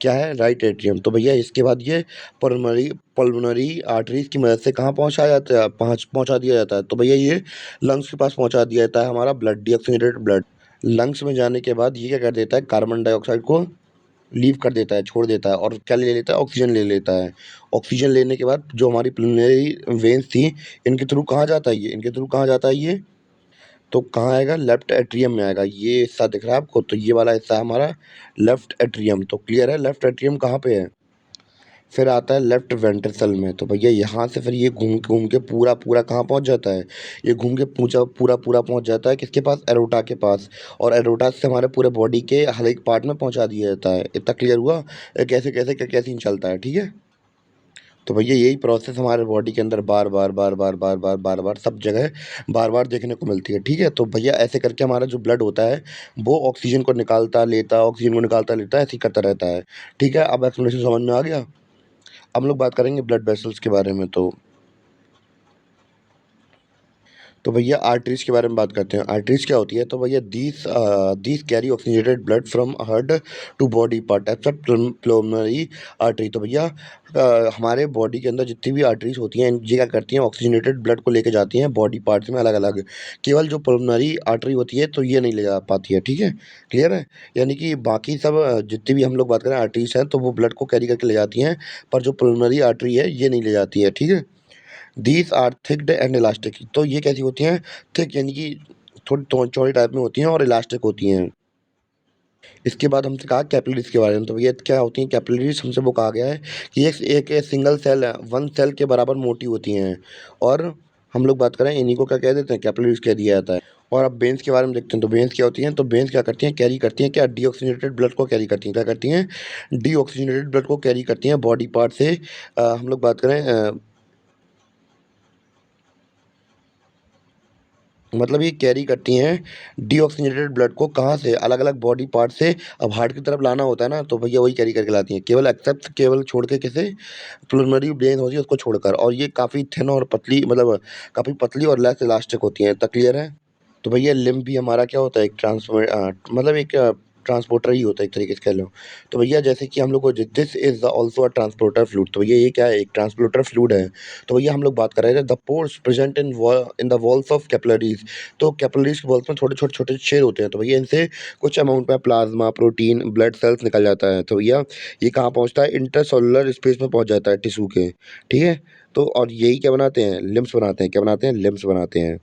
क्या है, राइट एट्रियम। तो भैया इसके बाद ये पल्मोनरी आर्टरीज की मदद से कहाँ पहुँचा जाता है, पहुँचा दिया जाता है। तो भैया ये लंग्स के पास पहुँचा दिया जाता है हमारा ब्लड, डीऑक्सीजनेटेड ब्लड। लंग्स में जाने के बाद ये क्या कर देता है, कार्बन डाइऑक्साइड को लीव कर देता है, छोड़ देता है और क्या ले लेता है? ऑक्सीजन ले लेता है। ऑक्सीजन लेने के बाद जो हमारी पल्मोनरी वेन्स थी, इनके थ्रू कहाँ जाता है ये? इनके थ्रू कहाँ जाता है ये? तो कहाँ आएगा? लेफ्ट एट्रियम में आएगा। ये हिस्सा दिख रहा है आपको? तो ये वाला हिस्सा है हमारा लेफ्ट एट्रियम। तो क्लियर है लेफ्ट एट्रियम कहाँ पे है? फिर आता है लेफ्ट वेंट्रिकल में। तो भैया यहाँ से फिर ये घूम घूम के पूरा पूरा कहाँ पहुँच जाता है? ये घूम के पूरा पूरा पूरा पहुँच जाता है किसके पास? एरोटा के पास। और एरोटा से हमारे पूरे बॉडी के हर एक पार्ट में पहुँचा दिया जाता है। इतना क्लियर हुआ? कैसे कैसे क्या क्या सीन चलता है, ठीक है? तो भैया यही प्रोसेस हमारे बॉडी के अंदर बार बार बार बार बार बार बार बार सब जगह बार बार देखने को मिलती है, ठीक है? तो भैया ऐसे करके हमारा जो ब्लड होता है वो ऑक्सीजन को निकालता लेता, ऑक्सीजन को निकालता लेता, ऐसे ही करता रहता है, ठीक है? अब एक्सप्लेनेशन समझ में आ गया? अब हम लोग बात करेंगे ब्लड वेसल्स के बारे में। तो भैया आर्टरीज के बारे में बात करते हैं। आर्टरीज क्या होती है? तो भैया these carry oxygenated blood from heart to body part except pulmonary artery. तो भैया हमारे बॉडी के अंदर जितनी भी आर्टरीज होती हैं ये क्या करती हैं? ऑक्सीजनेटेड ब्लड को लेके जाती हैं बॉडी पार्ट्स में अलग अलग। केवल जो पल्मोनरी आर्टरी होती है तो ये नहीं ले जा पाती है, ठीक है? क्लियर है? यानी कि बाकी सब जितनी भी हम लोग बात करें आर्टरीज हैं तो वो ब्लड को कैरी करके ले जाती हैं, पर जो पल्मोनरी आर्टरी है ये नहीं ले जाती है, ठीक है? These are thick and elastic. तो ये कैसी होती हैं? थिक यानी कि थोड़ी चौड़ी टाइप में होती हैं और इलास्टिक होती हैं। इसके बाद हमसे कहा कैपिलरीज के बारे में। तो ये क्या होती हैं कैपिलरीज? हमसे वो कहा गया है कि एक सिंगल सेल वन सेल के बराबर मोटी होती हैं। और हम लोग बात करें इन्हीं को क्या कह देते हैं? कैपिलरीज कह दिया जाता है। और अब वेन्स के बारे में देखते हैं। तो वेन्स क्या होती हैं? तो वेन्स क्या करती हैं? कैरी करती हैं क्या? डीऑक्सीजनेटेड ब्लड को कैरी करती हैं। क्या करती हैं? डीऑक्सीजनेटेड ब्लड को कैरी करती हैं बॉडी पार्ट से। हम लोग बात करें मतलब ये कैरी करती हैं डीऑक्सीजनेटेड ब्लड को कहाँ से? अलग अलग बॉडी पार्ट से। अब हार्ट की तरफ लाना होता है ना तो भैया वही कैरी करके लाती हैं, केवल एक्सेप्ट केवल छोड़ के किसे? प्लमोनरी वेन होती है उसको छोड़कर। और ये काफ़ी थिन और पतली मतलब काफ़ी पतली और लेस इलास्टिक होती हैं। इतना क्लियर है? तो भैया लिम्ब भी हमारा क्या होता है? एक मतलब एक ट्रांसपोर्टर ही होता है एक तरीके से कह लो। तो भैया जैसे कि हम लोग को this is also a transporter fluid. तो भैया ये क्या है? एक ट्रांसपोर्टर फ्लूइड है। तो भैया हम लोग बात कर रहे थे the pores present in the walls of capillaries. तो कैपिलरीज के वॉल्स में छोटे छोटे छोटे छेद होते हैं। तो भैया इनसे कुछ अमाउंट में प्लाज्मा प्रोटीन ब्लड सेल्स निकल जाता है। तो भैया ये कहाँ पहुँचता है? इंटरसेलुलर स्पेस में पहुँच जाता है टिश्यू के, ठीक है? तो और यही क्या बनाते हैं? लिम्स बनाते हैं। क्या बनाते हैं? लिम्स बनाते हैं।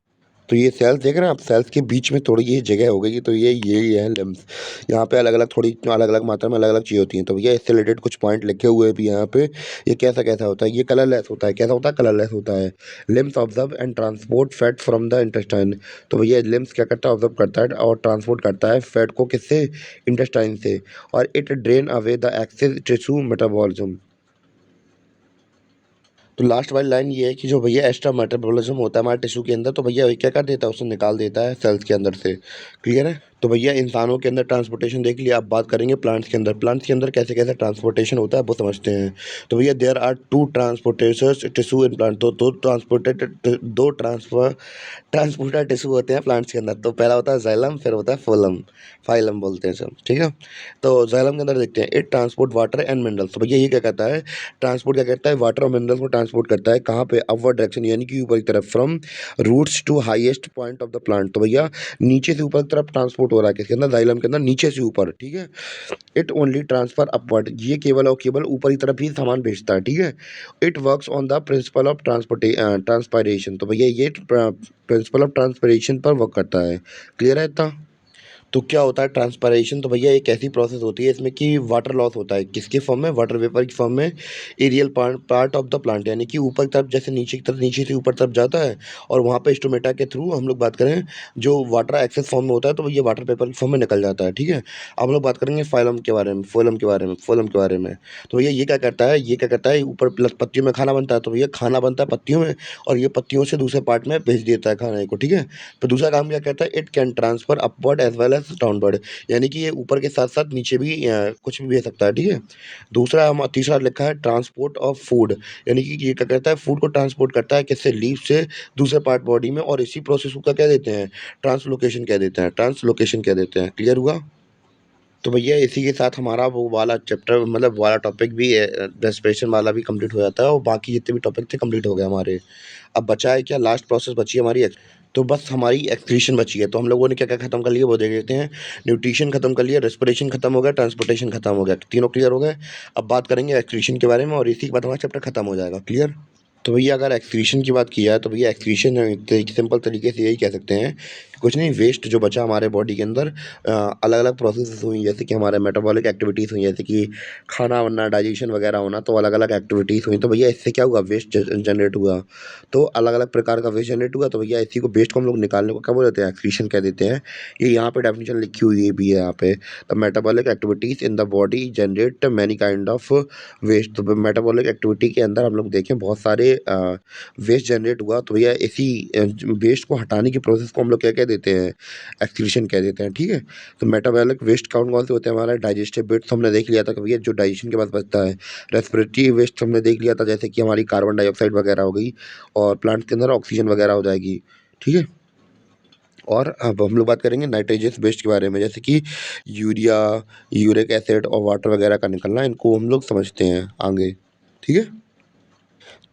तो ये सेल्स देख रहे हैं आप? सेल्स के बीच में थोड़ी ये जगह हो गई, तो यही है लिम्स। यहाँ पे अलग अलग थोड़ी अलग अलग मात्रा में अलग अलग चीज़ होती हैं। तो भैया इससे रिलेटेड कुछ पॉइंट लिखे हुए भी यहाँ पे। ये कैसा कैसा होता है? ये कलरलेस होता है। कैसा होता है? कलरलेस होता है। Limbs observe and transport fat from the intestine. तो भैया लिम्स क्या करता है? ऑब्जर्व करता है और ट्रांसपोर्ट करता है फैट को किससे? इंटेस्टाइन से। और it drain away the excess tissue metabolism. तो लास्ट वाली लाइन ये है कि जो भैया एक्स्ट्रा मेटाबॉलिज्म होता है हमारे टिश्यू के अंदर तो भैया ये क्या कर देता है? उसे निकाल देता है सेल्स के अंदर से। क्लियर है? तो भैया इंसानों के अंदर ट्रांसपोर्टेशन देख लिया। अब बात करेंगे प्लांट्स के अंदर। प्लांट्स के अंदर कैसे कैसे ट्रांसपोर्टेशन होता है वो समझते हैं। तो भैया there are two transportations tissue in plant. तो दो ट्रांसपोर्टर टिश्यू होते हैं प्लांट्स के अंदर। तो पहला होता है जाइलम, फिर होता है फोलम। फाइलम बोलते हैं सब, ठीक है? तो जाइलम के अंदर देखते हैं it transport water and minerals. तो भैया ये क्या कहता है? ट्रांसपोर्ट क्या करता है? वाटर और मिनरल्स को ट्रांसपोर्ट करता है कहाँ पे? अपवर्ड डायरेक्शन यानी कि ऊपर की तरफ from roots to highest point of the plant. तो भैया नीचे से ऊपर की तरफ ट्रांसपोर्ट हो रहा है किसके अंदर? जाइलम के अंदर, नीचे से ऊपर, ठीक है? It only transfer upward. ये केवल और केवल ऊपर की तरफ ही सामान भेजता है, ठीक है? It works on the principle of transpiration. तो भैया ये प्रिंसिपल ऑफ ट्रांसपायरेशन पर वर्क करता है। क्लियर है इतना? तो क्या होता है ट्रांसपायरेशन? तो भैया एक ऐसी प्रोसेस होती है इसमें कि वाटर लॉस होता है किसके फॉर्म में? वाटर वेपर की फॉर्म में aerial part of the plant यानी कि ऊपर की तरफ जैसे नीचे की तरफ नीचे से ऊपर तरफ जाता है और वहाँ पे स्टोमेटा के थ्रू हम लोग बात करें जो वाटर एक्सेस फॉर्म में होता है तो ये वाटर पेपर की फॉर्म में निकल जाता है, ठीक है? अब हम लोग बात करेंगे फाइलम के बारे में, फोलम के बारे में, फोलम के बारे में। तो भैया ये क्या करता है? ये क्या करता है? ऊपर प्लस पत्तियों में खाना बनता है तो भैया खाना बनता है पत्तियों में और ये पत्तियों से दूसरे पार्ट में भेज देता है खाने को, ठीक है? तो दूसरा काम क्या करता है? It can transfer upward as well as downward. यानी कि ये ऊपर के साथ-साथ नीचे भी कुछ भी भेज सकता है, ठीक है? दूसरा हम तीसरा लिखा है ट्रांसपोर्ट ऑफ फूड। यानी कि ये क्या करता है? फूड को ट्रांसपोर्ट करता है किससे? लीफ से दूसरे पार्ट बॉडी में और इसी प्रोसेस को क्या देते हैं? ट्रांसलोकेशन कह देते हैं, ट्रांसलोकेशन कह देते हैं। क्लियर हुआ? तो भैया इसी के साथ हमारा वो वाला चैप्टर मतलब वाला टॉपिक भी रेस्पिरेशन वाला भी कंप्लीट हो जाता है और बाकी जितने भी टॉपिक थे कंप्लीट हो गए हमारे। अब बचा है क्या? लास्ट प्रोसेस बची है हमारी तो बस हमारी एक्सक्रीशन बची है, तो हम लोगों ने क्या-क्या खत्म कर लिया वो देख लेते हैं। न्यूट्रिशन खत्म कर लिया, रेस्पिरेशन खत्म हो गया, ट्रांसपोर्टेशन खत्म हो गया, तीनों क्लियर हो गए। अब बात करेंगे एक्सक्रीशन के बारे में और इसी के बाद हमारा चैप्टर खत्म हो जाएगा, क्लियर? तो भैया अगर एक्सक्रीशन की बात की जाए तो भैया एक्सक्रीशन सिंपल तरीके से यही कह सकते हैं कि कुछ नहीं, वेस्ट जो बचा हमारे बॉडी के अंदर अलग अलग प्रोसेस हुई, जैसे कि हमारे मेटाबॉलिक एक्टिविटीज़ हुई, जैसे कि खाना बनना, डाइजेशन वगैरह होना, तो अलग अलग एक्टिविटीज़ हुई, तो भैया इससे क्या हुआ, वेस्ट जनरेट हुआ। तो अलग अलग प्रकार का वेस्ट जनरेट हुआ, तो भैया इसी को वेस्ट को हम लोग निकालने को क्या बोल देते हैं, एक्सक्रीशन कह देते हैं। ये यहाँ पे डेफिनेशन लिखी हुई है भी है यहाँ पे, the metabolic activities in the body generate many kind of waste. तो मेटाबॉलिक एक्टिविटी के अंदर हम लोग देखें बहुत सारे वेस्ट जनरेट हुआ, तो भैया इसी वेस्ट को हटाने की प्रोसेस को हम लोग क्या कह देते हैं, एक्सक्रीशन कह देते हैं, ठीक है। तो मेटाबॉलिक वेस्ट कौन कौन से होते हैं, हमारा डाइजेस्टिव वेस्ट हमने देख लिया था कि भैया जो डाइजेशन के बाद बचता है। रेस्पिरेटरी वेस्ट हमने देख लिया था, जैसे कि हमारी कार्बन डाइऑक्साइड वगैरह हो गई, और प्लांट के अंदर ऑक्सीजन वगैरह हो जाएगी, ठीक है। और अब हम लोग बात करेंगे नाइट्रोजस वेस्ट के बारे में, जैसे कि यूरिया, यूरिक एसिड और वाटर वगैरह का निकलना, इनको हम लोग समझते हैं आगे, ठीक है।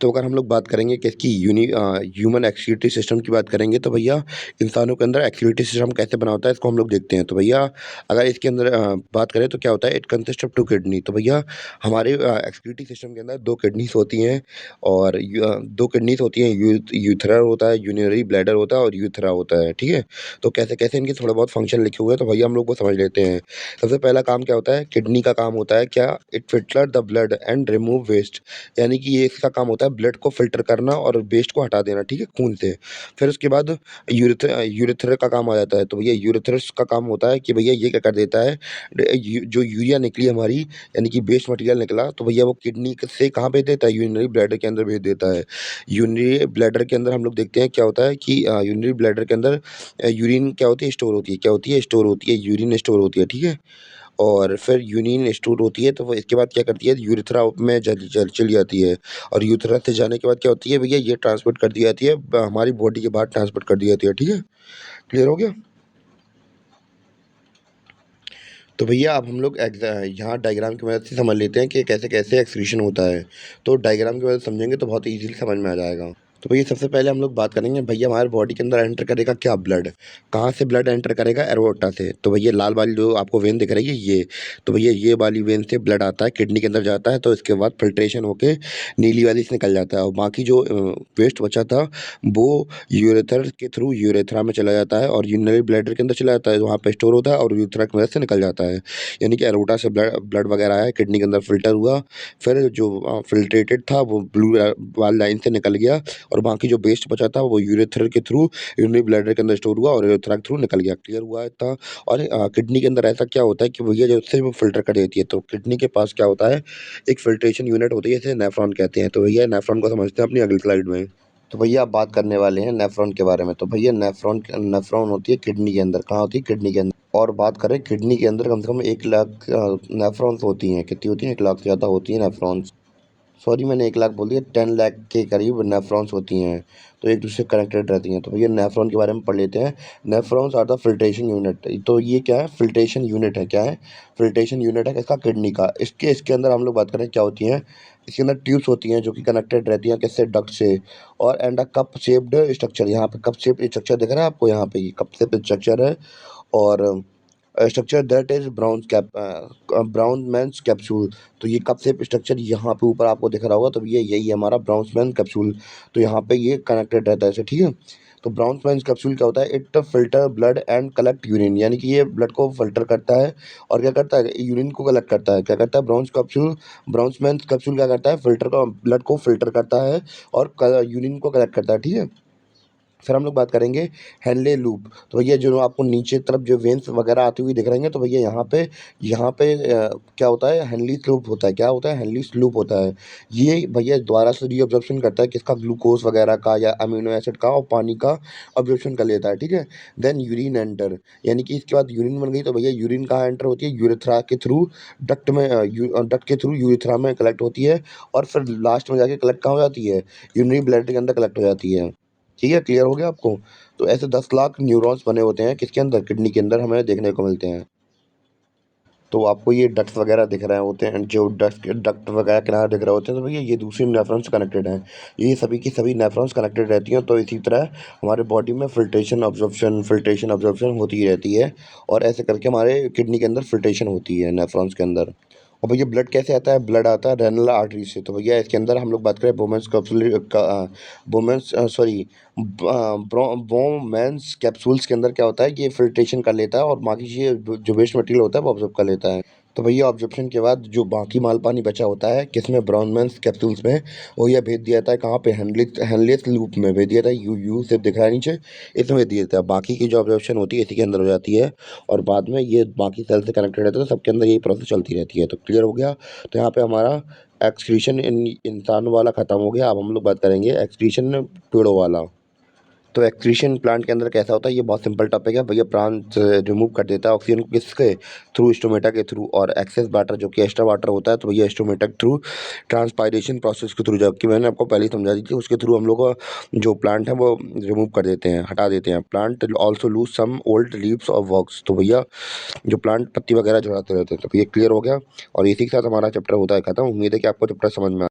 तो अगर हम लोग बात करेंगे कि इसकी ह्यूमन एक्सक्रीटरी सिस्टम की बात करेंगे, तो भैया इंसानों के अंदर एक्सक्रीटरी सिस्टम कैसे बना होता है, इसको हम लोग देखते हैं। तो भैया अगर इसके अंदर बात करें तो क्या होता है, इट कंसिस्ट ऑफ 2 किडनी। तो भैया हमारे एक्सक्रीटरी सिस्टम के अंदर 2 किडनीज़ होती हैं, और 2 किडनीज़ होती हैं, यूथरा होता है, यूरिनरी ब्लैडर होता है और यूथरा होता है, ठीक है। तो कैसे-कैसे इनके थोड़े बहुत फंक्शन लिखे हुए हैं, तो भैया हम लोग वो समझ लेते हैं। सबसे पहला काम क्या होता है, किडनी का काम होता है क्या, it filter the blood and remove waste, यानी कि ये इसका काम होता है ब्लड को फ़िल्टर करना और वेस्ट को हटा देना, ठीक है, खून से। फिर उसके बाद यूरेथ्रा का काम आ जाता है, तो भैया यूरेथ्रस का काम होता है कि भैया ये क्या कर देता है, जो यूरिया निकली हमारी, यानी कि वेस्ट मटेरियल निकला, तो भैया वो किडनी से कहाँ भेज देता है, यूरिनरी ब्लैडर के अंदर भेज देता है। यूरिनरी ब्लैडर के अंदर हम लोग देखते हैं क्या होता है कि यूरिनरी ब्लैडर के अंदर यूरिन क्या होती है, स्टोर होती है, क्या होती है, स्टोर होती है, यूरिन स्टोर होती है, ठीक है। और फिर यूरिन स्टोर होती है, तो वो इसके बाद क्या करती है, यूरेथ्रा में चली जाती है, और यूरेथ्रा से जाने के बाद क्या होती है भैया, ये ट्रांसपोर्ट कर दी जाती है, हमारी बॉडी के बाहर ट्रांसपोर्ट कर दी जाती है, ठीक है। क्लियर हो गया? तो भैया अब हम लोग यहाँ डायग्राम की मदद से समझ लेते हैं कि कैसे कैसे एक्सक्रीशन होता है। तो डायग्राम की मदद से समझेंगे तो बहुत ईजिली समझ में आ जाएगा। तो भैया सबसे पहले हम लोग बात करेंगे, भैया हमारे बॉडी के अंदर एंटर करेगा क्या, ब्लड। कहाँ से ब्लड एंटर करेगा, एरोटा से। तो भैया लाल वाली जो आपको वेन दिख रही है ये, तो भैया ये वाली वेन से ब्लड आता है, किडनी के अंदर जाता है, तो इसके बाद फिल्ट्रेशन होके नीली वाली से निकल जाता है, और बाकी जो वेस्ट बचा था वो यूरेथ्रा के थ्रू यूरेथ्रा में चला जाता है, और यूरिनरी ब्लैडर के अंदर चला जाता है, वहाँ पे स्टोर होता है, और यूरेथ्रा की मदद से निकल जाता है। यानी कि एरोटा से ब्लड ब्लड वगैरह आया, किडनी के अंदर फ़िल्टर हुआ, फिर जो फ़िल्ट्रेटेड था वो ब्लू वाली लाइन से निकल गया, और बाकी जो वेस्ट बचा था वो यूरेथ्रा के थ्रू यूरिनरी ब्लैडर के अंदर स्टोर हुआ और यूरेथ्रा के थ्रू निकल गया। क्लियर हुआ इतना? और किडनी के अंदर ऐसा क्या होता है कि भैया जो उससे वो फ़िल्टर कर देती है, तो किडनी के पास क्या होता है, एक फ़िल्ट्रेशन यूनिट होती है, जिसे नेफ्रॉन कहते हैं। तो भैया नेफ्रॉन को समझते हैं अपनी अगली स्लाइड में। तो भैया आप बात करने वाले हैं नेफ्रॉन के बारे में। तो भैया नेफ्रॉन होती है किडनी के अंदर। कहाँ होती है, किडनी के अंदर। और बात करें किडनी के अंदर कम से कम 1 लाख नेफ्रॉन्स होती हैं। कितनी होती हैं, 1 लाख से ज़्यादा होती हैं नेफ्रॉन्स। सॉरी मैंने 1 लाख बोल दिया, 10 लाख के करीब नेफ्रॉन्स होती हैं, तो एक दूसरे से कनेक्टेड रहती हैं। तो भैया नेफ्रॉन के बारे में पढ़ लेते हैं। Nephrons are the filtration unit. तो ये क्या है, फिल्ट्रेशन यूनिट है। क्या है, फिल्ट्रेशन यूनिट है किसका, किडनी का। इसके अंदर हम लोग बात करें क्या होती हैं, इसके अंदर ट्यूब्स होती हैं जो कि कनेक्टेड रहती हैं किससे, डक्ट से। और and a cup shaped structure, यहाँ पे कप शेप्ड स्ट्रक्चर दिख रहा है आपको, यहाँ पे ये कप शेप्ड स्ट्रक्चर है। और structure that is Bowman's capsule. तो ये कप शेप स्ट्रक्चर यहाँ पे ऊपर आपको दिख रहा होगा, तो ये यही है हमारा ब्राउन मैन कैप्सूल। तो यहाँ पे ये कनेक्टेड रहता है ऐसे, ठीक है। तो ब्राउन मैन कैप्सूल क्या होता है, it filter blood and collect urine, यानी कि ये ब्लड को फिल्टर करता है और क्या करता है, यूरिन को कलेक्ट करता है। क्या करता है ब्राउन मैन कैप्सूल क्या करता है, फिल्टर का ब्लड को फिल्टर करता है और यूरिन को कलेक्ट करता है, ठीक है। फिर हम लोग बात करेंगे हेनले लूप। तो भैया जो आपको नीचे तरफ जो वेन्स वगैरह आती हुई दिख रही हैं, तो भैया यहाँ पे क्या होता है, हेनली लूप होता है। क्या होता है, हेनली लूप होता है। ये भैया दोबारा से रीअब्जॉर्प्शन करता है किसका, ग्लूकोज वगैरह का या अमीनो एसिड का, और पानी का अब्जॉर्प्शन कर लेता है, ठीक है। देन यूरिन एंटर, यानी कि इसके बाद यूरिन बन गई, तो भैया यूरिन कहाँ एंटर होती है, यूरेथ्रा के थ्रू, डक्ट के थ्रू यूरेथ्रा में कलेक्ट होती है, और फिर लास्ट में जाके कलेक्ट कहाँ हो जाती है, यूरिनरी ब्लैडर के अंदर कलेक्ट हो जाती है। ठीक है, क्लियर हो गया आपको? तो ऐसे 10 लाख न्यूरॉन्स बने होते हैं किसके अंदर, किडनी के अंदर हमें देखने को मिलते हैं। तो आपको ये डक्ट्स वगैरह दिख रहे होते हैं, जो डक्ट वगैरह किनारे दिख रहे होते हैं, तो भैया ये दूसरी नेफ्रॉन से कनेक्टेड हैं। ये सभी की सभी नेफ्रॉन्स कनेक्टेड रहती हैं। तो इसी तरह हमारे बॉडी में फिल्ट्रेशन ऑब्जॉर्प्शन होती ही रहती है, और ऐसे करके हमारे किडनी के अंदर फिल्ट्रेशन होती है नेफ्रॉन्स के अंदर। और भैया ब्लड कैसे आता है? ब्लड आता है रेनल आर्टरी से। तो भैया इसके अंदर हम लोग बात करें बोमेंस कैप्सूल्स के अंदर क्या होता है, ये फिल्ट्रेशन कर लेता है और बाकी ये जो वेस्ट मटेरियल होता है वो ऑब्जर्व कर लेता है। तो भैया ऑब्जर्प्शन के बाद जो बाकी माल पानी बचा होता है किसमें, ब्राउनमेंस कैप्सूल्स में, वो यह भेज दिया जाता है कहाँ पे, हेनलेस लूप में भेज दिया जाता है। यू से दिख रहा है नीचे, इसमें भेज दिया जाता है। बाकी की जो ऑब्जर्प्शन होती है इसी के अंदर हो जाती है, और बाद में ये बाकी सेल से कनेक्टेड रहता है, तो सबके अंदर यही प्रोसेस चलती रहती है। तो क्लियर हो गया? तो यहाँ पे हमारा एक्सक्रीशन इन इंसान वाला खत्म हो गया। अब हम लोग बात करेंगे एक्सक्रीशन पेड़ों वाला। तो एक्सक्रीशन प्लांट के अंदर कैसा होता है, ये बहुत सिंपल टॉपिक है भैया। प्लांट रिमूव कर देता है ऑक्सीजन को किसके थ्रू, स्टोमेटा के थ्रू, और एक्सेस वाटर जो कि एक्स्ट्रा वाटर होता है तो भैया स्टोमेटा के थ्रू, ट्रांसपायरेशन प्रोसेस के थ्रू, जबकि मैंने आपको पहले ही समझा दी थी, उसके थ्रू हम लोग जो प्लांट है वो रिमूव कर देते हैं, हटा देते हैं। Plant also lose some old leaves और वर्क्स। तो भैया जो प्लांट पत्ती वगैरह झड़ाते रहते हैं। तो ये क्लियर हो गया, और इसी के साथ हमारा चैप्टर होता है खत्म। उम्मीद है कि आपको चैप्टर समझ में